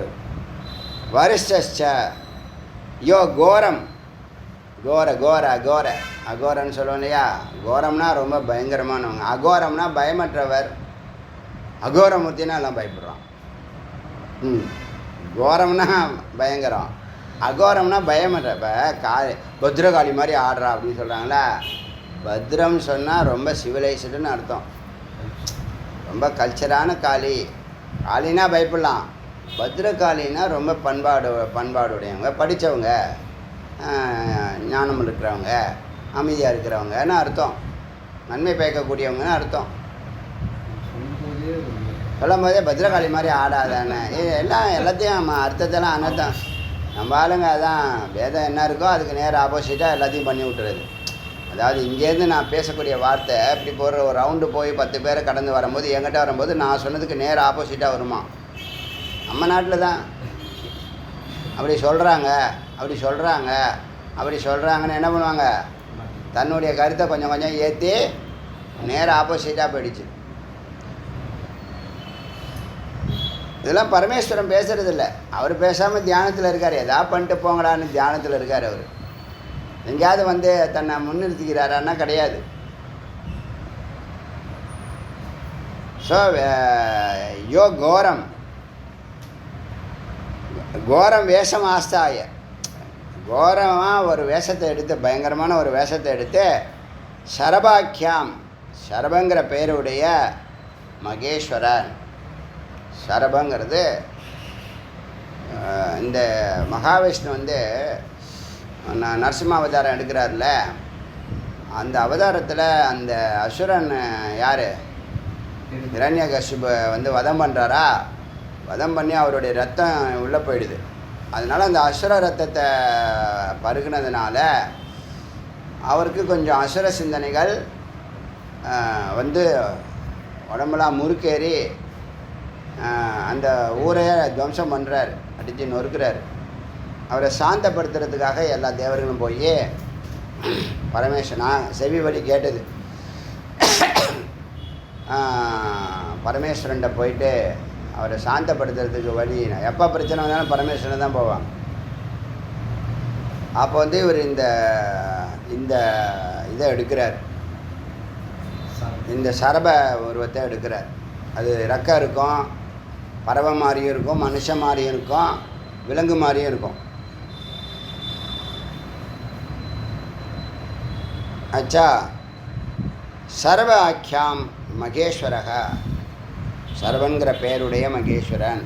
வரிஷ்ட யோ கோரம், கோர கோர அகோர, அகோரன்னு சொல்லுவோம் இல்லையா? கோரம்னா ரொம்ப பயங்கரமானவங்க. அகோரம்னா பயமற்றவர். அகோரமூர்த்தினா எல்லாம் பயப்படுறான். கோரம்னா பயங்கரம், அகோரம்னா பயமற்ற. இப்போ பத்ரகாளி மாதிரி ஆடுறா அப்படின்னு சொல்கிறாங்களா? பத்ரம் சொன்னால் ரொம்ப சிவிலைஸ்டுன்னு அர்த்தம், ரொம்ப கல்ச்சரான காளி. காளினா பயப்படலாம். பத்ரகாளின்னா ரொம்ப பண்பாடுடையவங்க, படித்தவங்க, ஞானம் இருக்கிறவங்க, அமைதியாக இருக்கிறவங்கன்னு அர்த்தம், நன்மை பயக்கக்கூடியவங்கன்னு அர்த்தம். சொல்லும் போதே பத்ரகாளி மாதிரி ஆடாதானே, எல்லாத்தையும் அர்த்தத்தெல்லாம் அனர்த்தம். நம்ம ஆளுங்க அதான் வேதம் என்ன இருக்கோ அதுக்கு நேரம் ஆப்போசிட்டாக எல்லாத்தையும் பண்ணி விட்டுறது. அதாவது இங்கேருந்து நான் பேசக்கூடிய வார்த்தை இப்படி போகிற ஒரு ரவுண்டு போய் 10 பேரை கடந்து வரும்போது என்கிட்ட வரும்போது நான் சொன்னதுக்கு நேரம் ஆப்போசிட்டாக வருமா? நம்ம நாட்டில் தான் அப்படி சொல்கிறாங்க, அப்படி சொல்கிறாங்க, அப்படி சொல்கிறாங்கன்னு என்ன பண்ணுவாங்க? தன்னுடைய கருத்தை கொஞ்சம் கொஞ்சம் ஏற்றி நேரம் ஆப்போசிட்டாக போயிடுச்சு. இதெல்லாம் பரமேஸ்வரன் பேசுகிறது இல்லை. அவர் பேசாமல் தியானத்தில் இருக்கார். எதாவது பண்ணிட்டு போங்கடான்னு தியானத்தில் இருக்கார். அவர் எங்கேயாவது வந்து தன்னை முன்னிறுத்திக்கிறாரான்னா கிடையாது. ஸோ யோ கோரம், கோரம் வேஷம் ஆஸ்தாய, கோரமாக ஒரு வேஷத்தை எடுத்து, பயங்கரமான ஒரு வேஷத்தை எடுத்து, சரபாக்கியாம், சரபங்கிற பெயருடைய மகேஸ்வரன். சரபங்கிறது இந்த மகாவிஷ்ணு வந்து நரசிம்ம அவதாரம் எடுக்கிறார்ல, அந்த அவதாரத்தில் அந்த அசுரன் யார்? ஹிரண்யகசிபு வந்து வதம் பண்ணுறாரா? வதம் பண்ணி அவருடைய ரத்தம் உள்ளே போயிடுது. அதனால் அந்த அசுர ரத்தத்தை பருகுனதுனால அவருக்கு கொஞ்சம் அசுர சிந்தனைகள் வந்து உடம்பெல்லாம் முறுக்கேறி அந்த ஊரையே துவம்சம் பண்ணுறார், அடித்து நொறுக்கிறார். அவரை சாந்தப்படுத்துறதுக்காக எல்லா தேவர்களும் போய் பரமேஸ்வரனா செவி வழி கேட்டது, பரமேஸ்வரன்கிட்ட போயிட்டு அவரை சாந்தப்படுத்துறதுக்கு வழி, எப்போ பிரச்சனை வந்தாலும் பரமேஸ்வரன் தான் போவான். அப்போ வந்து இவர் இந்த இந்த இதை எடுக்கிறார், இந்த சரப உருவத்தை எடுக்கிறார். அது ரெக்கை இருக்கும், பறவை மாதிரியும் இருக்கும், மனுஷன் மாதிரியும் இருக்கும், விலங்கு மாதிரியும் இருக்கும். ஆச்சா? சர்வ ஆக்கியாம் மகேஸ்வரக, சர்வங்கிற பெயருடைய மகேஸ்வரன்.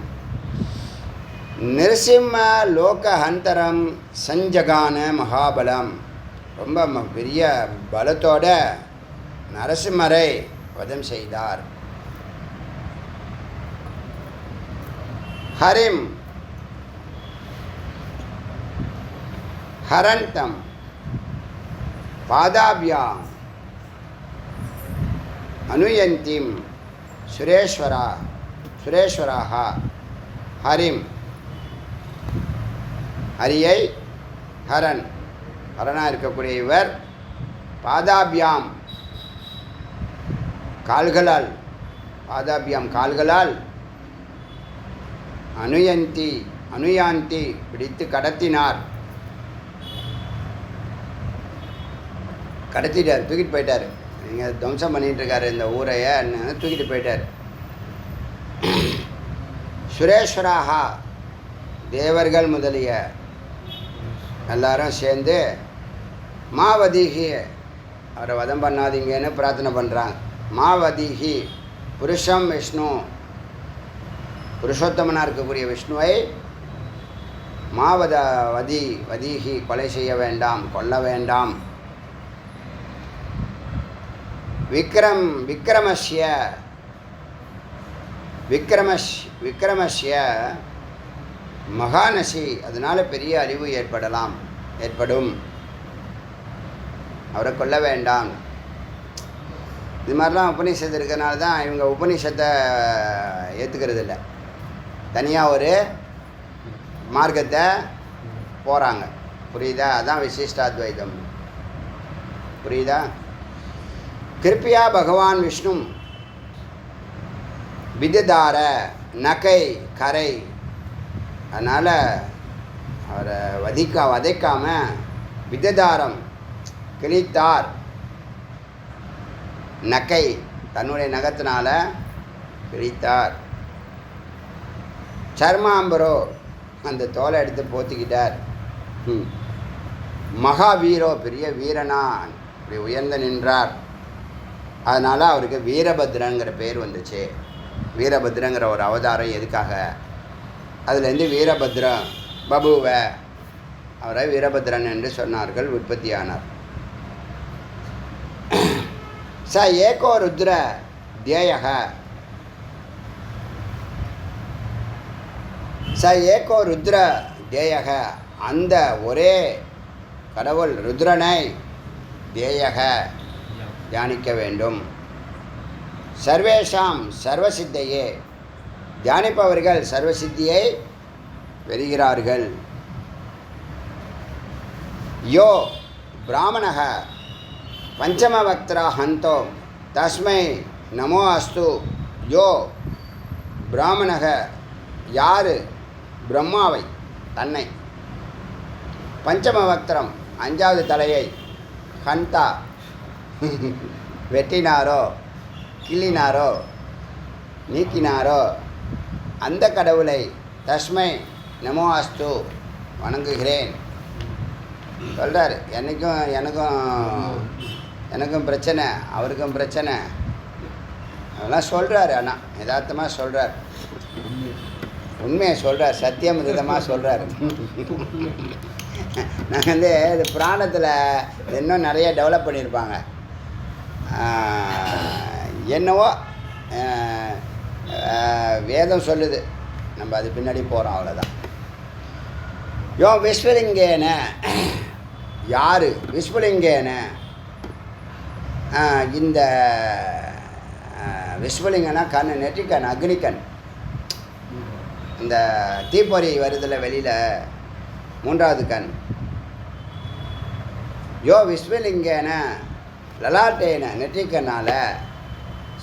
நிருசிம்ம லோகஹந்தரம் சஞ்சகான மகாபலம், ரொம்ப பெரிய பலத்தோட நரசிம்மரை வதம் செய்தார். ஹரிம் ஹரந்தம் பாதாபியாம் அனுயந்திம் சுரேஸ்வராக. ஹரிம், ஹரியை, ஹரனாக இருக்கக்கூடிய இவர், பாதாபியாம் கால்களால், பாதாபியாம் கால்களால், அனுயாந்தி பிடித்து கடத்தினார், கடத்திட்டார், தூக்கிட்டு போயிட்டார். நீங்கள் துவம்சம் பண்ணிகிட்ருக்காரு இந்த ஊரைய, தூக்கிட்டு போயிட்டார். சுரேஸ்வராகா, தேவர்கள் முதலிய எல்லாரும் சேர்ந்து மாவதீகி, அவரை வதம் பண்ணாதீங்கன்னு பிரார்த்தனை பண்ணுறாங்க. மாவதீகி புருஷம் விஷ்ணு, புருஷோத்தமனாக இருக்கக்கூடிய விஷ்ணுவை வதீகி கொலை செய்ய வேண்டாம், கொல்ல வேண்டாம். விக்ரமஸ்ய மகாநசி, அதனால் பெரிய அழிவு ஏற்படும், அவரை கொல்ல வேண்டாம். இது மாதிரிலாம் உபநிஷத்து இருக்கிறனால தான் இவங்க உபநிஷத்தை ஏற்றுக்கிறது இல்லை, தனியாக ஒரு மார்க்கத்தை போகிறாங்க. புரியுதா? அதான் விசிஷ்டாத்வைதம். புரியுதா? கிருப்பியா பகவான் விஷ்ணு விததார நகை கரை, அதனால் அவரை வதைக்காமல் விததாரம் கிழித்தார். நகை தன்னுடைய நகத்தினால கிழித்தார். சர்மாம்பரோ, அந்த தோலை எடுத்து போத்திக்கிட்டார். மகாவீரோ, பெரிய வீரனா இப்படி உயர்ந்து நின்றார். அதனால் அவருக்கு வீரபத்ரங்கிற பேர் வந்துச்சு. வீரபத்ரங்கிற ஒரு அவதாரம் எதுக்காக? அதுலேருந்து வீரபத்ர பபுவ, அவரை வீரபத்ரன் என்று சொன்னார்கள், உற்பத்தியானார். ச ஏகோ ருத்ர தியேயக, அந்த ஒரே கடவுள் ருத்ரனை தியேயக தியானிக்க வேண்டும். சர்வேஷாம் சர்வசித்தையே, தியானிப்பவர்கள் சர்வசித்தியை பெறுகிறார்கள். யோ பிராமணக பஞ்சமவக்திரா ஹந்தோ தஸ்மை நமோ அஸ்து. யோ பிராமணக, யார் பிரம்மாவை தன்னை, பஞ்சமவக்திரம் அஞ்சாவது தலையை, ஹந்தா வெட்டினாரோ கிள்ளினாரோ நீக்கினாரோ அந்த கடவுளை, தஸ்மை நமோ அஸ்து வணங்குகிறேன் சொல்கிறார். எனக்கும் பிரச்சனை, அவருக்கும் பிரச்சனை, அதெல்லாம் சொல்கிறார். ஆனால் யதார்த்தமாக சொல்கிறார், உண்மையை சொல்கிறார், சத்தியமிதமாக சொல்கிறார். நாங்கள் இது புராணத்தில் இன்னும் நிறைய டெவலப் பண்ணியிருப்பாங்க. என்னவோ வேதம் சொல்லுது, நம்ம அது பின்னாடி போகிறோம், அவ்வளோதான். யோ விஸ்வலிங்கேன, யார் விஸ்வலிங்கேன, இந்த விஸ்வலிங்கனா கண், நெற்றிக்கண், அக்னிக்கண், இந்த தீப்பொறி வருதில் வெளியில் மூன்றாவது கண். யோ விஸ்வலிங்கேன லலாட்டேன, நெற்றிக்கண்ணால்,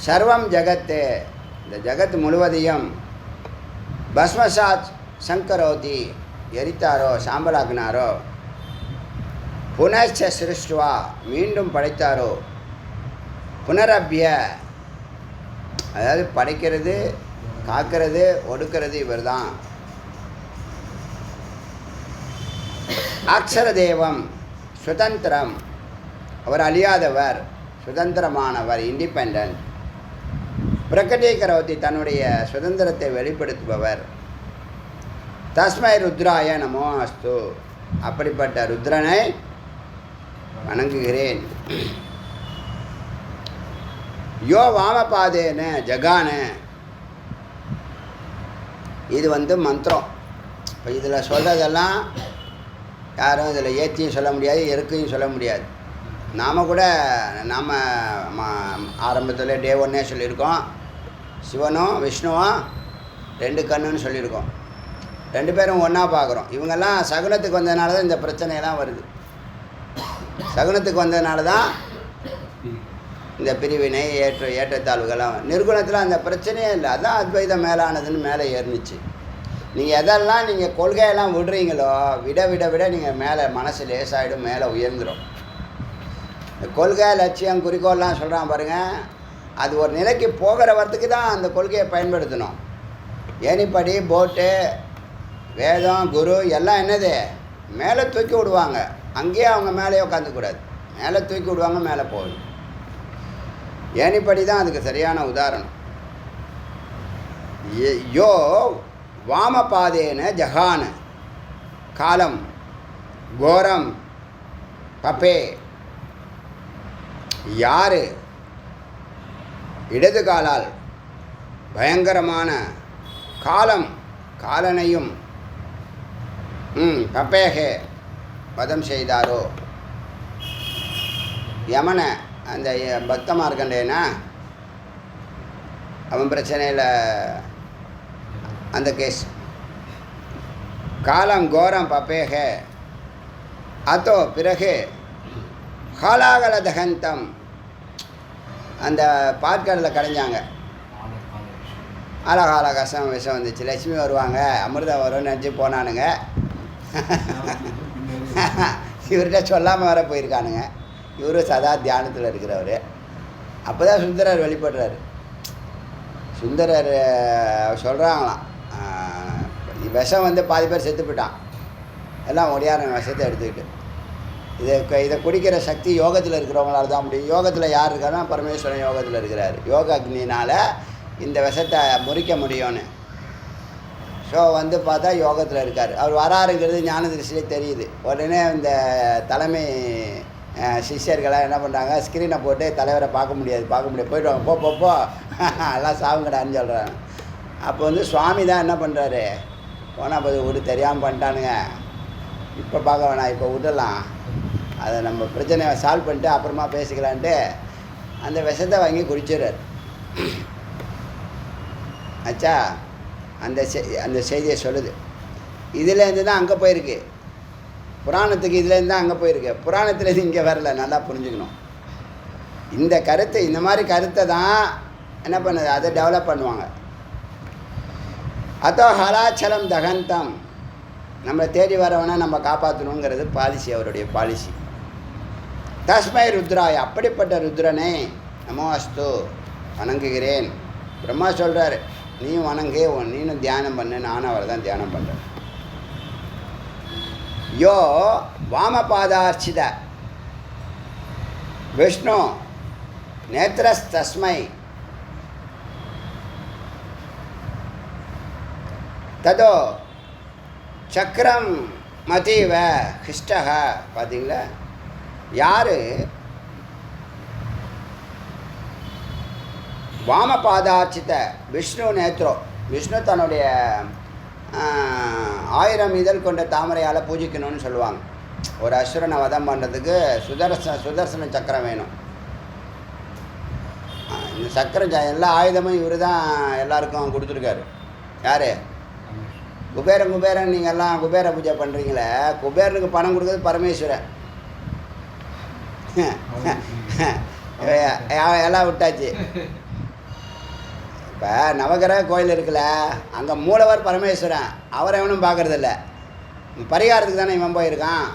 சர்வம் ஜகத்து, இந்த ஜகத் முழுவதையும் பஸ்மசாத் சங்கரோதி, எரித்தாரோ சாம்பலாக்குனாரோ, புனச்ச சிருஷ்டுவா, மீண்டும் படைத்தாரோ, புனரபிய, அதாவது படைக்கிறது, காக்கிறது, ஒடுக்கிறது இவர் தான். அக்ஷர தேவம் சுதந்திரம், அவர் அழியாதவர், சுதந்திரமானவர், இண்டிபெண்ட். பிரகடீகரோதி, தன்னுடைய சுதந்திரத்தை வெளிப்படுத்துபவர். தஸ்மை ருத்ராய நமோ அஸ்து, அப்படிப்பட்ட ருத்ரனை வணங்குகிறேன். யோ வாமபாதேன ஜகான, இது மந்திரம். இப்போ இதில் சொல்கிறதெல்லாம் யாரும் இதில் ஏற்றியும் சொல்ல முடியாது, எருக்கையும் சொல்ல முடியாது. நாம் கூட நாம் ஆரம்பத்தில் டே 1 சொல்லியிருக்கோம். சிவனும் விஷ்ணுவும் 2 கண்ணுன்னு சொல்லியிருக்கோம். 2 பேரும் ஒன்றா பார்க்குறோம். இவங்கெல்லாம் சகுனத்துக்கு வந்ததுனால தான் இந்த பிரச்சனையெல்லாம் வருது. சகுனத்துக்கு வந்ததுனால தான் இந்த பிரிவினை ஏற்றத்தாழ்வுகள்லாம். நிர்குணத்தில் அந்த பிரச்சனையே இல்லை. அதுதான் அத்வைதம் மேலானதுன்னு மேலே ஏறினுச்சு. நீங்கள் எதெல்லாம் நீங்கள் கொள்கையெல்லாம் விடுறீங்களோ விட விட விட நீங்கள் மேலே மனசு லேசாகிடும், மேலே உயர்ந்துடும். இந்த கொள்கை, லட்சியம், குறிக்கோள்லாம் சொல்கிறான் பாருங்கள், அது ஒரு நிலைக்கு போகிற வரத்துக்கு தான் அந்த கொள்கையை பயன்படுத்தணும். ஏணிப்படி, போட்டு, வேதம், குரு எல்லாம் என்னது மேலே தூக்கி விடுவாங்க. அங்கேயே அவங்க மேலே உட்காந்துக்கூடாது, மேலே தூக்கி விடுவாங்க, மேலே போகணும். ஏணிப்படி தான் அதுக்கு சரியான உதாரணம். யோ வாமபாதேன ஜகான காலம் கோரம் பப்பே, யார் இடது காலால் பயங்கரமான காலனையும் பப்பேகே வதம் செய்தாரோ, யமனை, அந்த பக்த மார்க்கண்டேனா அவன் பிரச்சனையில் அந்த கேஸ். காலம் கோரம் பப்பேக அதோ பிறகு காலாகல தகந்தம், அந்த பாற்கடலில் கடைஞ்சாங்க. ஆலகால கசம் விஷம் வந்துச்சு. லட்சுமி வருவாங்க, அமிர்தம் வரும்னு நினச்சி போனானுங்க. இவர்கிட்ட சொல்லாமல் வர போயிருக்கானுங்க. இவரும் சதா தியானத்தில் இருக்கிறவர். அப்போ தான் சுந்தரர் வெளிப்படுறாரு. சுந்தரர் சொல்கிறாங்களாம், விஷம் பாதி பேர் செத்து போயிட்டான், எல்லாம் ஒடியாரன் விஷத்தை எடுத்துக்கிட்டு. இதை குடிக்கிற சக்தி யோகத்தில் இருக்கிறவங்களால தான் முடியும். யோகத்தில் யார் இருக்காருன்னா பரமேஸ்வரன் யோகத்தில் இருக்கிறார். யோக அக்னினால் இந்த விஷத்தை முறிக்க முடியும்னு. ஸோ பார்த்தா யோகத்தில் இருக்கார். அவர் வராருங்கிறது ஞான திருஷ்டிலே தெரியுது. உடனே இந்த தலைமை சிஷ்யர்களாக என்ன பண்ணுறாங்க, ஸ்க்ரீனை போட்டு தலைவரை பார்க்க முடியாது போய்ட்டு வாங்க, போ எல்லாம் சாவுங்கடான்னு சொல்கிறாங்க. அப்போ சுவாமி தான் என்ன பண்ணுறாரு, போனால் போது விடு, தெரியாமல் பண்ணிட்டானுங்க, இப்போ பார்க்க வேணாம், இப்போ விடலாம், அதை நம்ம பிரச்சனையை சால்வ் பண்ணிட்டு அப்புறமா பேசிக்கலான்ட்டு அந்த விஷத்தை வாங்கி குடிச்சிடுறார். ஆச்சா, அந்த செய்தியை சொல்லுது. இதுலேருந்து தான் அங்கே போயிருக்கு புராணத்துக்கு, இதுலேருந்து தான் அங்கே போயிருக்கு. புராணத்துலேருந்து இங்கே வரல, நல்லா புரிஞ்சுக்கணும். இந்த கருத்தை, இந்த மாதிரி கருத்தை தான் என்ன பண்ணுது, அதை டெவலப் பண்ணுவாங்க. அதோ ஹலாச்சலம் தகந்தம், நம்மளை தேடி வரவனை நம்ம காப்பாற்றணுங்கிறது பாலிசி, அவருடைய பாலிசி. தஸ்மை ருத்ராய், அப்படிப்பட்ட ருத்ரனை நமோ அஸ்து வணங்குகிறேன். பிரம்மா சொல்கிறார், நீயும் வணங்கு, நீனும் தியானம் பண்ணு, நானும் அவரை தான் தியானம் பண்ணுறேன். யோ வாமபாதார்ச்சித விஷ்ணு நேத்திரஸ்தஸ்மை ததோ சக்கரம் மதீவ ஹிஷ்டக. பார்த்தீங்களா, யார் வாமபாதார்ச்சித விஷ்ணு நேத்ரோ, விஷ்ணு தன்னுடைய 1000 இதழ் கொண்ட தாமரையால் பூஜிக்கணும்னு சொல்லுவாங்க. ஒரு அசுரனை வதம் பண்ணுறதுக்கு சுதர்சன சக்கரம் வேணும். இந்த சக்கரம் எல்லா ஆயுதமும் இவர் தான் எல்லாருக்கும் கொடுத்துருக்காரு. யார்? குபேரன். நீங்கள் எல்லாம் குபேர பூஜை பண்ணுறீங்களே, குபேரனுக்கு பணம் கொடுக்குறது பரமேஸ்வரன். எல்லாம் விட்டாச்சு. இப்போ நவகிரக கோயில் இருக்குல்ல, அங்கே மூலவர் பரமேஸ்வரன், அவரை எவனும் பார்க்குறதில்ல. பரிகாரத்துக்கு தானே இவன் போயிருக்கான்.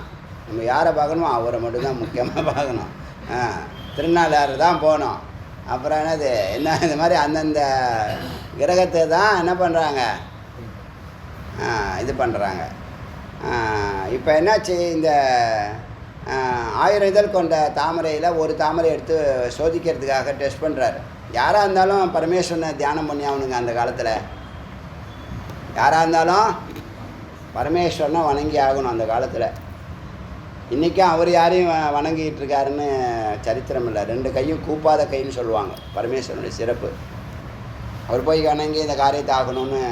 நம்ம யாரை பார்க்கணுமோ அவரை மட்டும்தான் முக்கியமாக பார்க்கணும். திருநாளாறு தான் போகணும். அப்புறம் என்ன இந்த மாதிரி அந்தந்த கிரகத்தை தான் என்ன பண்ணுறாங்க, இது பண்ணுறாங்க. இப்போ என்னாச்சு, இந்த 1000 இதழ் கொண்ட தாமரையில் ஒரு தாமரை எடுத்து சோதிக்கிறதுக்காக டெஸ்ட் பண்ணுறாரு. யாராக இருந்தாலும் பரமேஸ்வரனை தியானம் பண்ணி ஆகணுங்க. அந்த காலத்தில் யாராக இருந்தாலும் பரமேஸ்வரனை வணங்கி ஆகணும் அந்த காலத்தில். இன்றைக்கும் அவர் யாரையும் வணங்கிட்டு இருக்காருன்னு சரித்திரம் இல்லை. 2 கையும் கூப்பாத கைன்னு சொல்லுவாங்க பரமேஸ்வரனுடைய சிறப்பு. அவர் போய் வணங்கி இந்த காரியத்தை ஆகணும்னு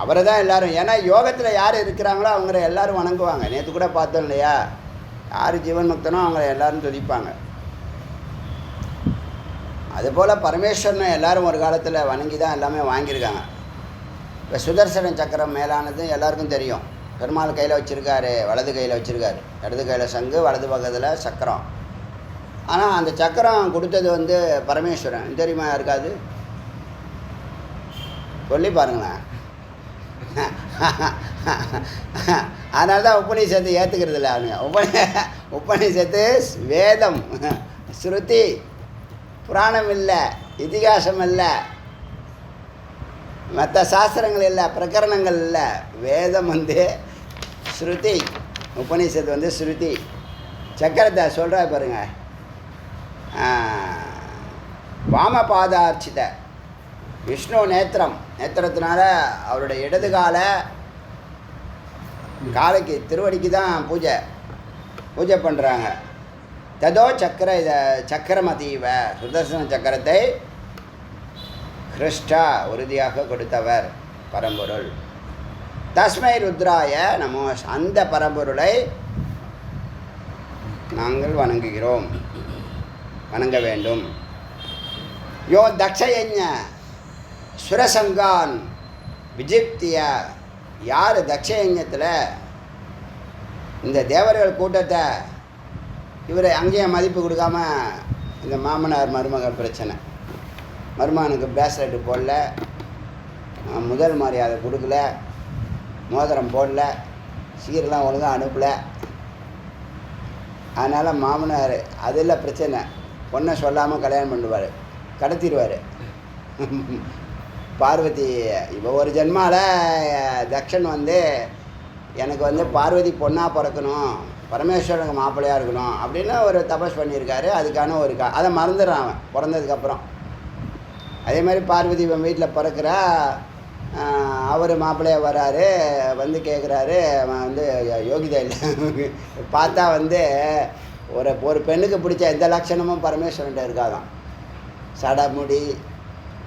அவரை தான் எல்லோரும், ஏன்னா யோகத்தில் யார் இருக்கிறாங்களோ அவங்கள எல்லோரும் வணங்குவாங்க. நேற்று கூட பார்த்தோம் இல்லையா, யார் ஜீவன் முக்தனோ அவங்கள எல்லோரும் துதிப்பாங்க. அதுபோல் பரமேஸ்வரனை எல்லோரும் ஒரு காலத்தில் வணங்கி தான் எல்லாமே வாங்கியிருக்காங்க. இப்போ சுதர்சன சக்கரம் மேலானது எல்லாருக்கும் தெரியும். பெருமாள் கையில் வச்சுருக்காரு, வலது கையில் வச்சுருக்காரு, இடது கையில் சங்கு, வலது பக்கத்தில் சக்கரம். ஆனால் அந்த சக்கரம் கொடுத்தது வந்து பரமேஸ்வரன். தெரியுமா யாருக்காது? சொல்லி பாருங்களேன். அதனால தான் உபநிஷத்து ஏற்றுக்கிறது இல்லை அவனுங்க. உபநிஷத்து வேதம், ஸ்ருதி, புராணம் இல்லை, இதிகாசம் இல்லை, மற்ற சாஸ்திரங்கள் இல்லை, பிரகரணங்கள் இல்லை. வேதம் வந்து ஸ்ருதி, உபநிஷத்து வந்து ஸ்ருதி. சக்கரத்தை சொல்கிறா பாருங்க. வாமபாதார்ச்சித விஷ்ணு நேத்திரம், நேத்திரத்தினால அவருடைய இடது காலைக்கு திருவடிக்கு தான் பூஜை பண்ணுறாங்க. ததோ சக்கர சக்கரமதீவ, சுதர்சன சக்கரத்தை கிருஷ்டா உறுதியாக கொடுத்தவர் பரம்பொருள். தஸ்மை ருத்ராய நமோ, அந்த பரம்பொருளை நாங்கள் வணங்குகிறோம், வணங்க வேண்டும். யோ தக்ஷயஞ சுரசங்கான் விஜிப்திய, யார் தக்ஷயஞத்தில் இந்த தேவர்கள் கூட்டத்தை இவர் அங்கேயும் மதிப்பு கொடுக்காம, இந்த மாமனார் மருமகள் பிரச்சனை, மருமகனுக்கு பேஸ்லெட்டு போடல, முதல் மரியாதை கொடுக்கல, மோதிரம் போடல, சீரெல்லாம் ஒழுங்காக அனுப்பலை. அதனால் மாமனார் அதில் பிரச்சனை, பொண்ணை சொல்லாமல் கல்யாணம் பண்ணுவார், கடத்திடுவார். பார்வதி இப்போ ஒரு ஜென்மாவில் தக்ஷன் வந்து எனக்கு வந்து பார்வதி பொண்ணாக பிறக்கணும், பரமேஸ்வரனுக்கு மாப்பிள்ளையாக இருக்கணும் அப்படின்னு ஒரு தபஸ் பண்ணியிருக்காரு. அதுக்கான ஒரு அதை மறந்துடுறான் அவன் பிறந்ததுக்கப்புறம். அதே மாதிரி பார்வதி இவன் வீட்டில் பிறக்கிறா, அவர் மாப்பிள்ளையாக வராரு, வந்து கேட்குறாரு. அவன் வந்து யோகிதா இல்லை, பார்த்தா வந்து ஒரு பெண்ணுக்கு பிடிச்ச எந்த லட்சணமும் பரமேஸ்வரன்ட்ட இருக்காதான். சடமுடி,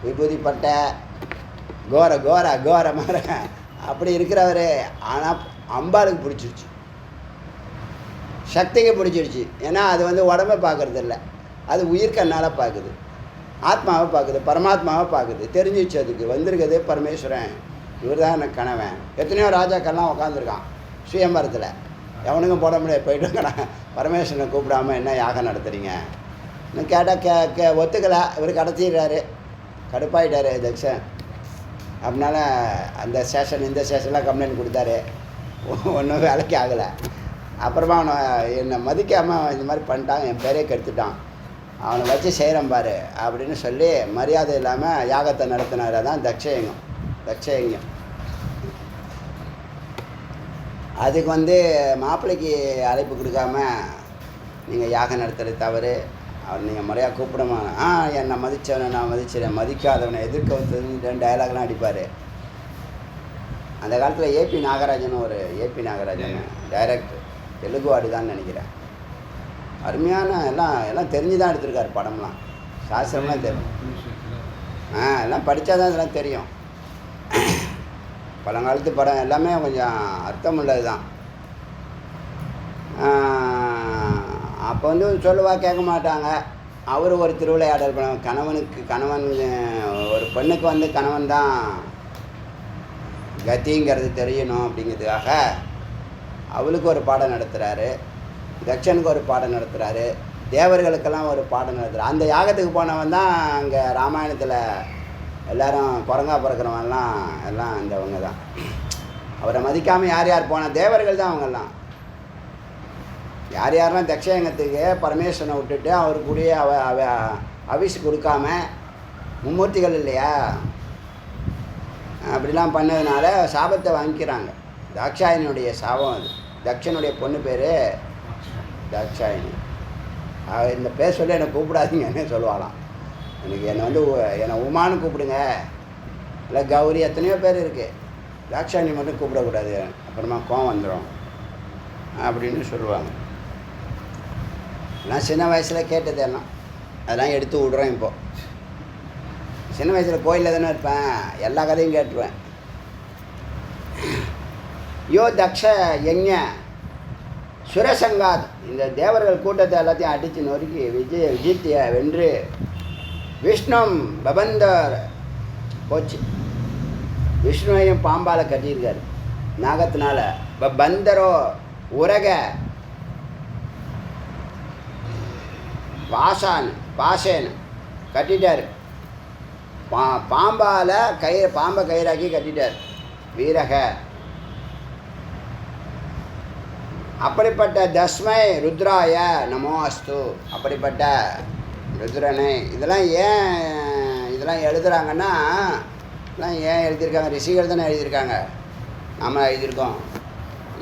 விபூதி பட்டை, கோர மாற அப்படி இருக்கிறவர். ஆனால் அம்பாளுக்கு பிடிச்சிருச்சு, சக்திக்கு பிடிச்சிருச்சு. ஏன்னா அது வந்து உடம்பை பார்க்குறது இல்லை, அது உயிர்க்கண்ணால் பார்க்குது, ஆத்மாவை பார்க்குது, பரமாத்மாவை பார்க்குது. தெரிஞ்சிச்சு அதுக்கு வந்திருக்குது பரமேஸ்வரன், இவர் தான் எனக்கு கணவன். எத்தனையோ ராஜாக்கள்லாம் உட்காந்துருக்கான் சுயம்பரத்தில், எவனுக்கும் போட முடியாது. போய்ட்டு இருக்கணும், பரமேஸ்வரனை கூப்பிடாமல் என்ன யாகம் நடத்துகிறீங்க இன்னும் கேட்டால் ஒத்துக்கலை. இவர் கடத்திடுறாரு, கடுப்பாயிட்டார் தக்ஷன். அதனால அந்த ஸ்டேஷன் இந்த ஸ்டேஷன்லாம் கம்ப்ளைண்ட் கொடுத்தாரு, ஒன்றும் வேலைக்கு ஆகலை. அப்புறமா அவனை என்னை மதிக்காமல் இந்த மாதிரி பண்ணிட்டான், என் பேரே கெடுத்துட்டான், அவனை வச்சு செய்கிறேன் பாரு அப்படின்னு சொல்லி மரியாதை இல்லாமல் யாகத்தை நடத்தினார். தான் தக்ஷயங்கம். அதுக்கு வந்து மாப்பிள்ளைக்கு அழைப்பு கொடுக்காம நீங்கள் யாகம் நடத்துகிறது தவறு, அவர் நீங்கள் முறையாக கூப்பிடமா, என்னை மதித்தவனை நான் மதிச்சிடேன், மதிக்காதவனை எதிர்க்க வந்து டயலாக்லாம் அடிப்பார். அந்த காலத்தில் ஏபி நாகராஜன் டைரக்டர், தெலுங்குவாடி தான் நினைக்கிறேன். அருமையான எல்லாம் தெரிஞ்சு தான் எடுத்திருக்காரு படம்லாம், சாஸ்திரம்லாம் தெரியும். எல்லாம் படித்தா தான் இதெல்லாம் தெரியும். பழங்காலத்து படம் எல்லாமே கொஞ்சம் அர்த்தமுள்ளது தான். அப்போ வந்து சொல்லுவா கேட்க மாட்டாங்க. அவர் ஒரு திருவிளையாடல் படம், கணவன் ஒரு பெண்ணுக்கு வந்து கணவன் தான் கத்திங்கிறது தெரியணும் அப்படிங்கிறதுக்காக அவளுக்கு ஒரு பாடம் நடத்துகிறாரு, தக்ஷனுக்கு ஒரு பாடம் நடத்துகிறாரு, தேவர்களுக்கெல்லாம் ஒரு பாடம் நடத்துகிறார். அந்த யாகத்துக்கு போனவன் தான் அங்கே ராமாயணத்தில் எல்லோரும் குரங்கா பிறக்கிறவன்லாம் எல்லாம் இந்தவங்க தான். அவரை மதிக்காமல் யார் போனால் தேவர்கள் தான் அவங்கெல்லாம். யாரெல்லாம் தக்ஷயங்கத்துக்கு பரமேஸ்வரனை விட்டுட்டு அவர் கூடிய அவிசு கொடுக்காம, மும்மூர்த்திகள் இல்லையா, அப்படிலாம் பண்ணதுனால சாபத்தை வாங்கிக்கிறாங்க. தாக்ஷாயனுடைய சாபம் அது. தக்ஷனுடைய பொண்ணு பேர் தாட்சாயினி. இந்த பேர் சொல்லி என்னை கூப்பிடாதீங்கன்னு சொல்லுவாளாம். எனக்கு என்னை உமான்னு கூப்பிடுங்க, இல்லை கௌரி, எத்தனையோ பேர் இருக்குது, தாட்சாயினி மட்டும் கூப்பிடக்கூடாது, அப்புறமா கோவம் வந்துடும் அப்படின்னு சொல்லுவாங்க. நான் சின்ன வயசில் கேட்டது எல்லாம் அதெல்லாம் எடுத்து விட்றேன். இப்போது சின்ன வயசில் கோயிலில் தானே இருப்பேன், எல்லா கதையும் கேட்டுருவேன். யோ தக்ஷ யஞ சுரசங்காத், இந்த தேவர்கள் கூட்டத்தை எல்லாத்தையும் அடித்து நொறுக்கி விஜித்திய வென்று விஷ்ணும் பபந்தர் போச்சு. விஷ்ணுவையும் பாம்பால் கட்டியிருக்கார் நாகத்தினால. பந்தரோ உரக பாசேன் கட்டிட்டார். பாம்பால் பாம்பை கயிறாக்கி கட்டிட்டார் வீரக. அப்படிப்பட்ட தஸ்மை ருத்ராய நமோ அஸ்து, அப்படிப்பட்ட ருத்ரனை. இதெல்லாம் எழுதுகிறாங்கன்னா இதெல்லாம் ஏன் எழுதியிருக்காங்க? ரிஷிகள் தானே எழுதியிருக்காங்க, நம்ம எழுதியிருக்கோம்.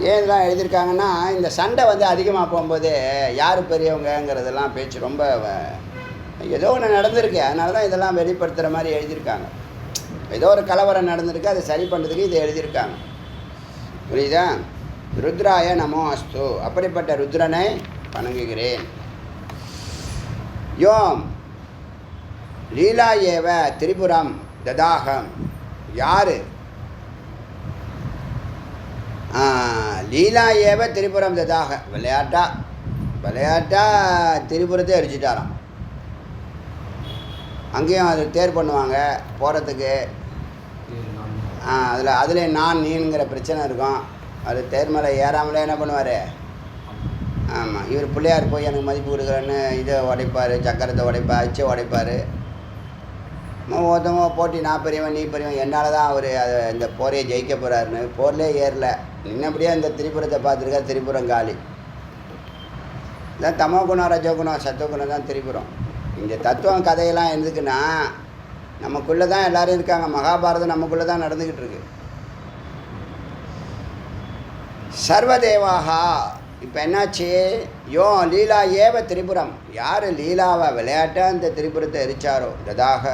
ஏன் இதெல்லாம் எழுதியிருக்காங்கன்னா, இந்த சண்டை அதிகமாக போகும்போது யார் பெரியவங்கங்கிறதெல்லாம் பேச்சு ரொம்ப ஏதோ ஒன்று நடந்திருக்கு, அதனால தான் இதெல்லாம் வெளிப்படுத்துகிற மாதிரி எழுதியிருக்காங்க. ஏதோ ஒரு கலவரம் நடந்திருக்கு, அதை சரி பண்ணுறதுக்கு இதை எழுதியிருக்காங்க. புரியுதா? ருத்ராய நமோ அஸ்து, அப்படிப்பட்ட ருத்ரனை வணங்குகிறேன். யோம் லீலா ஏவ திரிபுரம் ததாகம், யார் லீலா ஏவ திரிபுரம் ததாக, விளையாட்டா திரிபுரத்தை அடிச்சுட்டாராம். அங்கேயும் அது தேர் பண்ணுவாங்க போகிறதுக்கு. அதில் நான் நீங்கிற பிரச்சனை இருக்கும். அது தேர் மேலே ஏறாமலே என்ன பண்ணுவார்? ஆமாம், இவர் பிள்ளையார் போய் எனக்கு மதிப்பு கொடுக்குறேன்னு இதை உடைப்பார், சக்கரத்தை உடைப்பார், அச்சை உடைப்பார். ஒருத்தவங்க போட்டி, நான் பெரியவன் நீ பெரியவன், என்னால் தான் அவர் இந்த போரையை ஜெயிக்க போகிறாருன்னு போர்லேயே ஏறல. இன்னபடியே இந்த திரிபுரத்தை பார்த்துருக்கா, திரிபுரம் காலி. இதான் தமோ குணம் ரஜகுணம் சத்துவகுணம் தான் திரிபுரம். இந்த தத்துவம் கதையெல்லாம் எதுக்குன்னா, நமக்குள்ளே தான் எல்லோரும் இருக்காங்க. மகாபாரதம் நமக்குள்ளே தான் நடந்துக்கிட்டு இருக்கு. சர்வதேவாகா, இப்போ என்னாச்சு? யோ லீலா ஏவ திரிபுரம், யார் லீலாவை விளையாட்டாக இந்த திரிபுரத்தை எரிச்சாரோ ததாக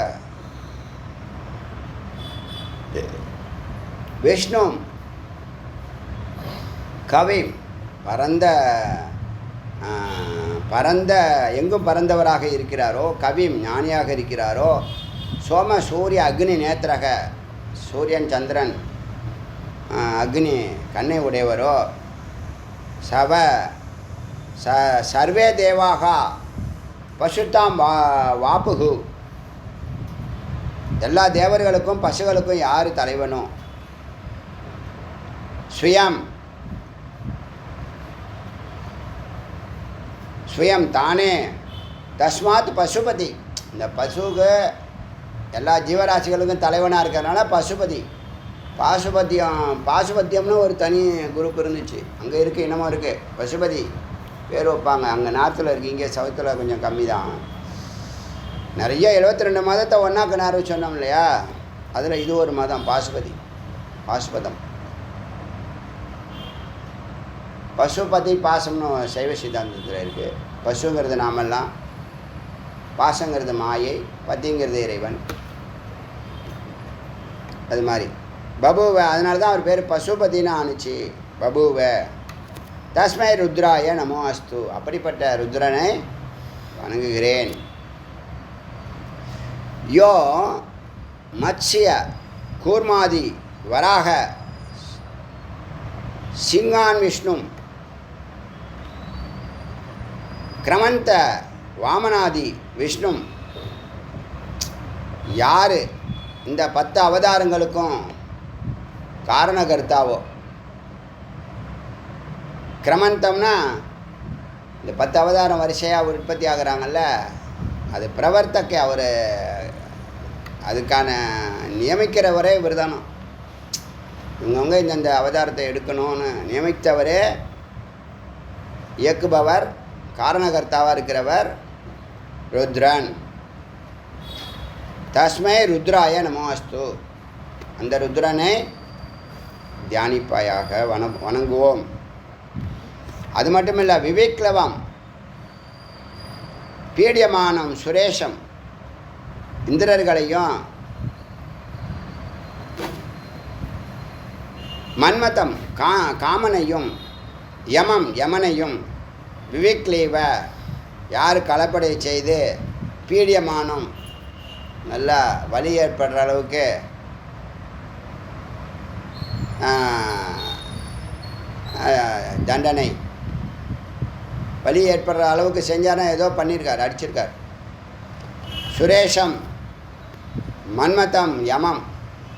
விஷ்ணு கவி பரந்த எங்கும் பரந்தவராக இருக்கிறாரோ, கவிம் ஞானியாக இருக்கிறாரோ, சோம சூரிய அக்னி நேத்திரக, சூரியன் சந்திரன் அக்னி கண்ணை உடையவரோ, சர்வே தேவாக பசுத்தாம் வாப்புகு, எல்லா தேவர்களுக்கும் பசுகளுக்கும் யார் தலைவனோ, ஸ்வயம் தானே, தஸ்மாத் பசுபதி, இந்த பசுக்கு எல்லா ஜீவராசிகளுக்கும் தலைவனாக இருக்கிறதுனால பசுபதி. பாசுபத்தியம்னு ஒரு தனி குரூப் இருந்துச்சு, அங்கே இருக்குது, இன்னமும் இருக்குது. பசுபதி பேர் வைப்பாங்க. அங்கே நார்த்தில் இருக்குது, இங்கே சவுத்தில் கொஞ்சம் கம்மி தான். நிறைய 72 மதத்தை ஒன்றாக்கு நேரம் சொன்னோம் இல்லையா, அதில் இது ஒரு மதம் பாசுபதம். பசுபதி பாசம்னு சைவ சித்தாந்தத்தில் இருக்குது. பசுங்கிறது நாமெல்லாம், பாசங்கிறது மாயை, பத்திங்கிறது இறைவன். அது மாதிரி பபுவ, அதனால தான் அவர் பேர் பசுபதினு ஆணுச்சு. பபுவ தஸ்மை ருத்ராய நமோ அஸ்து, அப்படிப்பட்ட ருத்ரனை வணங்குகிறேன். யோ மத்ஸ்ய கூர்மாதி வராக சிங்கான் விஷ்ணு கிரமந்த வாமனாதி விஷ்ணு, யார் இந்த 10 அவதாரங்களுக்கும் காரணகர்த்தாவோ. கிரமந்தம்னா இந்த 10 அவதாரம் வரிசையாக உற்பத்தி ஆகிறாங்கல்ல, அது பிரவர்த்தக்க, அவர் அதுக்கான நியமிக்கிறவரே இவர் தானோ. இவங்கவுங்க இந்த அவதாரத்தை எடுக்கணும்னு நியமித்தவரே, இயக்குபவர், காரணகர்த்தாவாக இருக்கிறவர் ருத்ரன். தஸ்மை ருத்ராய நமோ அஸ்து, அந்த ருத்ரனை தியானிப்பாயாக, வணங்குவோம். அது மட்டும் இல்லை, விவேக்லவம் பீடியமானம் சுரேஷம் இந்திரர்களையும், மன்மதம் காமனையும், யமனையும், விவேக்லீவ யார் கலப்படை செய்து பீடியமானம் நல்லா வலி ஏற்படுற அளவுக்கு தண்டனை வலி ஏற்படுற அளவுக்கு செஞ்சானா ஏதோ பண்ணியிருக்கார், அடிச்சிருக்கார். சுரேஷம், மன்மதம், யமம்,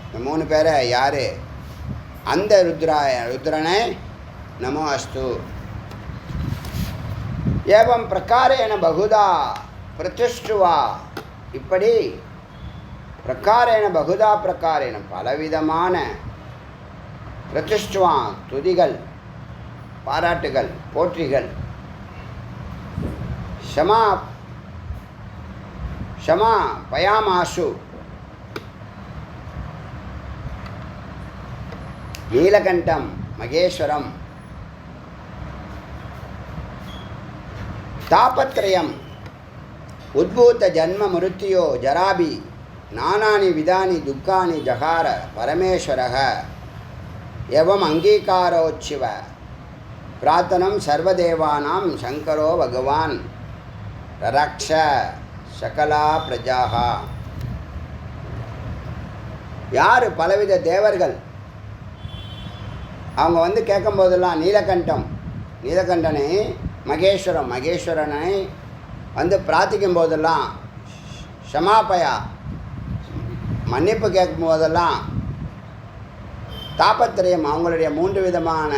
இந்த 3 பேரை யார்? அந்த ருத்ரனை நமோ அஸ்து. ஏவம் பிரகாரேன பகுதா பிரதிஷ்டுவா, இப்படி பிரகாரேன பகுதா பிரகாரேன பலவிதமான பிரதிஷ்டுவான் துதிகள், பாராட்டுகள், போற்றிகள், ஷமா பயாமாசு நீலகண்டம் மகேஸ்வரம் தாபத்ரயம் உத்பூத ஜன்ம மிருத்யோ ஜராபி நானானி விதானி துக்கானி ஜகார பரமேஸ்வரः எவம் அங்கீகாரோச்சிவ பிரார்த்தனம் சர்வதேவானாம் சங்கரோ பகவான் ரரக்ஷ சகலா பிரஜாக. யார்? பலவித தேவர்கள். அவங்க வந்து கேட்கும்போதெல்லாம் நீலகண்டனை மகேஸ்வரனை வந்து பிரார்த்திக்கும் போதெல்லாம், ஷமாபயா மன்னிப்பு கேட்கும் போதெல்லாம், தாபத்திரயம் அவங்களுடைய 3 விதமான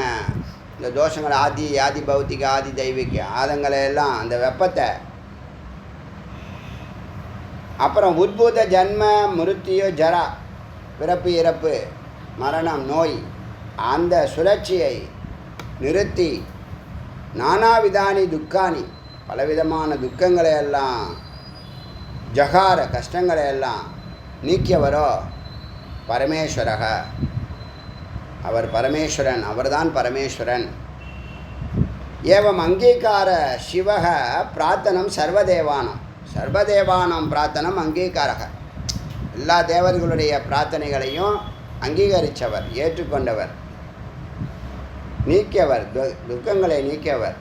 இந்த தோஷங்கள், ஆதி பௌத்திக, ஆதி தெய்வீக ஆதங்களை எல்லாம், அந்த வெப்பத்தை, அப்புறம் உத்பூத ஜன்ம மிருத்யு ஜரா பிறப்பு இறப்பு மரணம் நோய், அந்த சுழற்சியை நிறுத்தி, நானாவிதானி துக்கானி பலவிதமான துக்கங்களை எல்லாம், ஜகார கஷ்டங்களை எல்லாம் நீக்கியவரோ பரமேஸ்வரக, அவர் பரமேஸ்வரன், அவர்தான் பரமேஸ்வரன். ஏவம் அங்கீகார சிவக பிரார்த்தனம் சர்வதேவானம் பிரார்த்தனம் அங்கீகாரக, எல்லா தேவர்களுடைய பிரார்த்தனைகளையும் அங்கீகரித்தவர், ஏற்றுக்கொண்டவர், நீக்கியவர், துக்கங்களை நீக்கியவர்.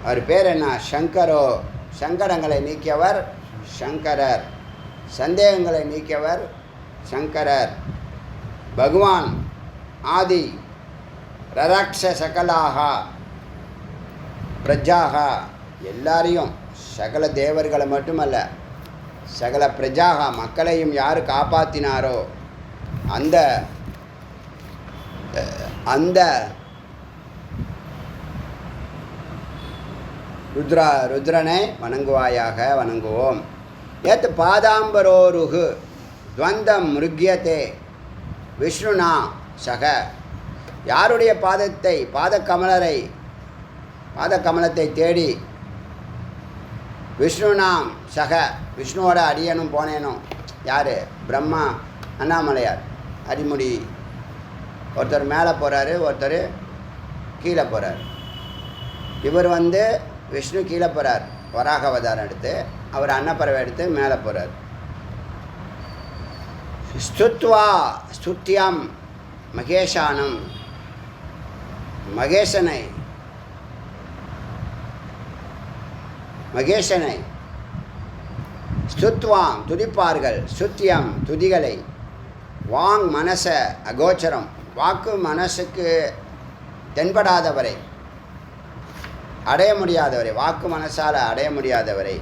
அவர் பேர் என்ன? சங்கரோ, சங்கடங்களை நீக்கியவர் சங்கரர், சந்தேகங்களை நீக்கியவர் சங்கரர். பகவான் ஆதி ரரக்ஷ சகலாக பிரஜாக, எல்லாரையும், சகல தேவர்களை மட்டுமல்ல, சகல பிரஜாக மக்களையும் யார் காப்பாற்றினாரோ அந்த ருத்ரனை வணங்குவோம். எத் பாதாம்பரோருகு துவந்தம் மிருக்யதே விஷ்ணுனா சக, யாருடைய பாதக்கமலத்தை தேடி விஷ்ணுனாம் சக, விஷ்ணுவோட அடியனும் போனேனும். யார்? பிரம்மா, அண்ணாமலையார், அடிமுடி. ஒருத்தர் மேலே போகிறாரு, ஒருத்தர் கீழே போகிறார். இவர் வந்து விஷ்ணு கீழே போகிறார், வராக அவதாரம் எடுத்து, அவர் அன்னப்பறவை எடுத்து மேலே போகிறார். ஸ்துத்யாம் மகேஷானம், மகேஷனை ஸ்துத்வாம் துதிப்பார்கள், ஸ்துத்யம் துதிகளை, வாங் மனச அகோச்சரம், வாக்கு மனசுக்கு தென்படாதவரை, அடைய முடியாதவரை, வாக்கு மனசால் அடைய முடியாதவரை,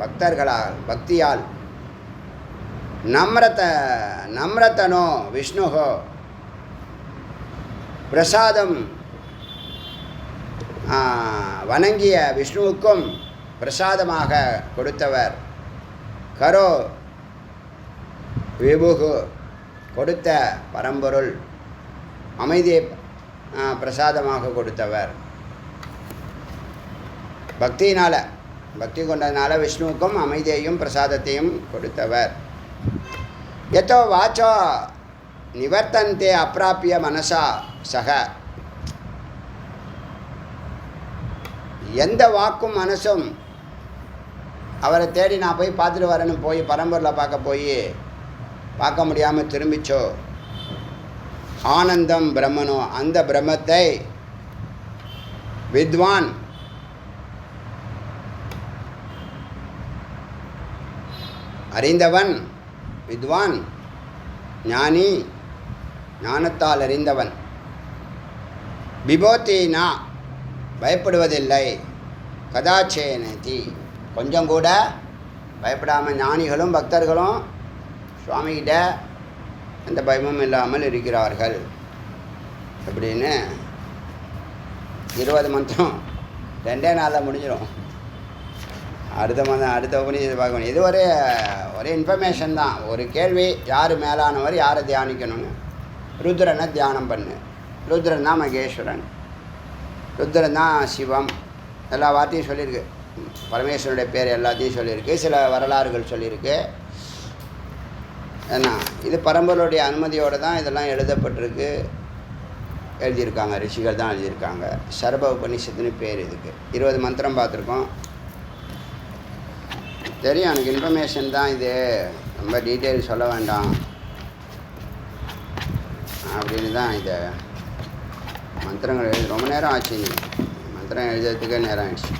பக்தர்களால் பக்தியால், நம்ரதனோ விஷ்ணுஹோ பிரசாதம், வணங்கிய விஷ்ணுவுக்கும் பிரசாதமாக கொடுத்தவர், கரோ விபுகு கொடுத்த பரம்பொருள், அமைதியை பிரசாதமாக கொடுத்தவர். பக்தி கொண்டதுனால விஷ்ணுவுக்கும் அமைதியையும் பிரசாதத்தையும் கொடுத்தவர். யதோ வாச்சோ நிவர்த்தந்தே அப்பிராப்பிய மனசா சக, எந்த வாக்கும் மனசும் அவரை தேடி நான் போய் பார்த்துட்டு வரேன்னு போய் பரம்பரில் பார்க்க முடியாமல் திரும்பிச்சோ, ஆனந்தம் பிரம்மனோ, அந்த பிரம்மத்தை வித்வான் அறிந்தவன், வித்வான் ஞானி, ஞானத்தால் அறிந்தவன், விபோத்தினா பயப்படுவதில்லை, கதாச்சேனதி கொஞ்சம் கூட பயப்படாமல் ஞானிகளும் பக்தர்களும் சுவாமிகிட்ட எந்த பயமும் இல்லாமல் இருக்கிறார்கள் அப்படின்னு 20 மந்திரம் 2 நாளில் முடிஞ்சிடும். அடுத்த உபநிஷத்தை பார்க்கணும். இது ஒரு இன்ஃபர்மேஷன் தான். ஒரு கேள்வி, யார் மேலானவர், யாரை தியானிக்கணும்னு. ருத்ரனை தியானம் பண்ணு. ருத்ரன் தான் மகேஸ்வரன், ருத்ரன் தான் சிவம், எல்லா வார்த்தையும் சொல்லியிருக்கு. பரமேஸ்வரனுடைய பேர் எல்லாத்தையும் சொல்லியிருக்கு. சில வரலாறுகள் சொல்லியிருக்கு. ஏன்னா இது பரம்பரையுடைய அனுமதியோடு தான் இதெல்லாம் எழுதப்பட்டிருக்கு, எழுதியிருக்காங்க. ரிஷிகள் தான் எழுதியிருக்காங்க. சர்ப உபநிஷத்துன்னு பேர் இதுக்கு. 20 மந்திரம் பார்த்துருக்கோம். தெரியும் எனக்கு, இன்ஃபர்மேஷன் தான் இது, ரொம்ப டீட்டெயில் சொல்ல வேண்டாம் அப்படின்னு தான் இதை மந்திரங்கள் எழுதி ரொம்ப நேரம் ஆச்சு. மந்திரம் எழுதுறதுக்கே நேரம் ஆயிடுச்சு.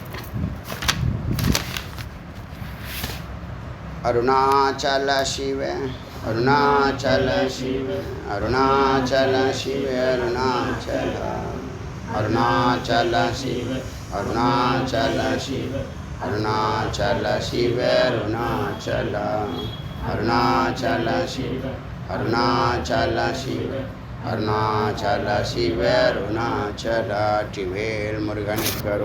அருணாச்சல சிவ அருணாச்சல சிவ அருணாச்சல சிவ அருணாச்சல அருணாச்சல சிவ அருணாச்சல சிவ அருணாச்சல சிவ அருணாச்சல அருணாச்சல சிவ அருணாச்சல சிவ அருணாச்சல சிவ அருணாச்சல. வெற்றிவேல் முருகனுக்கு.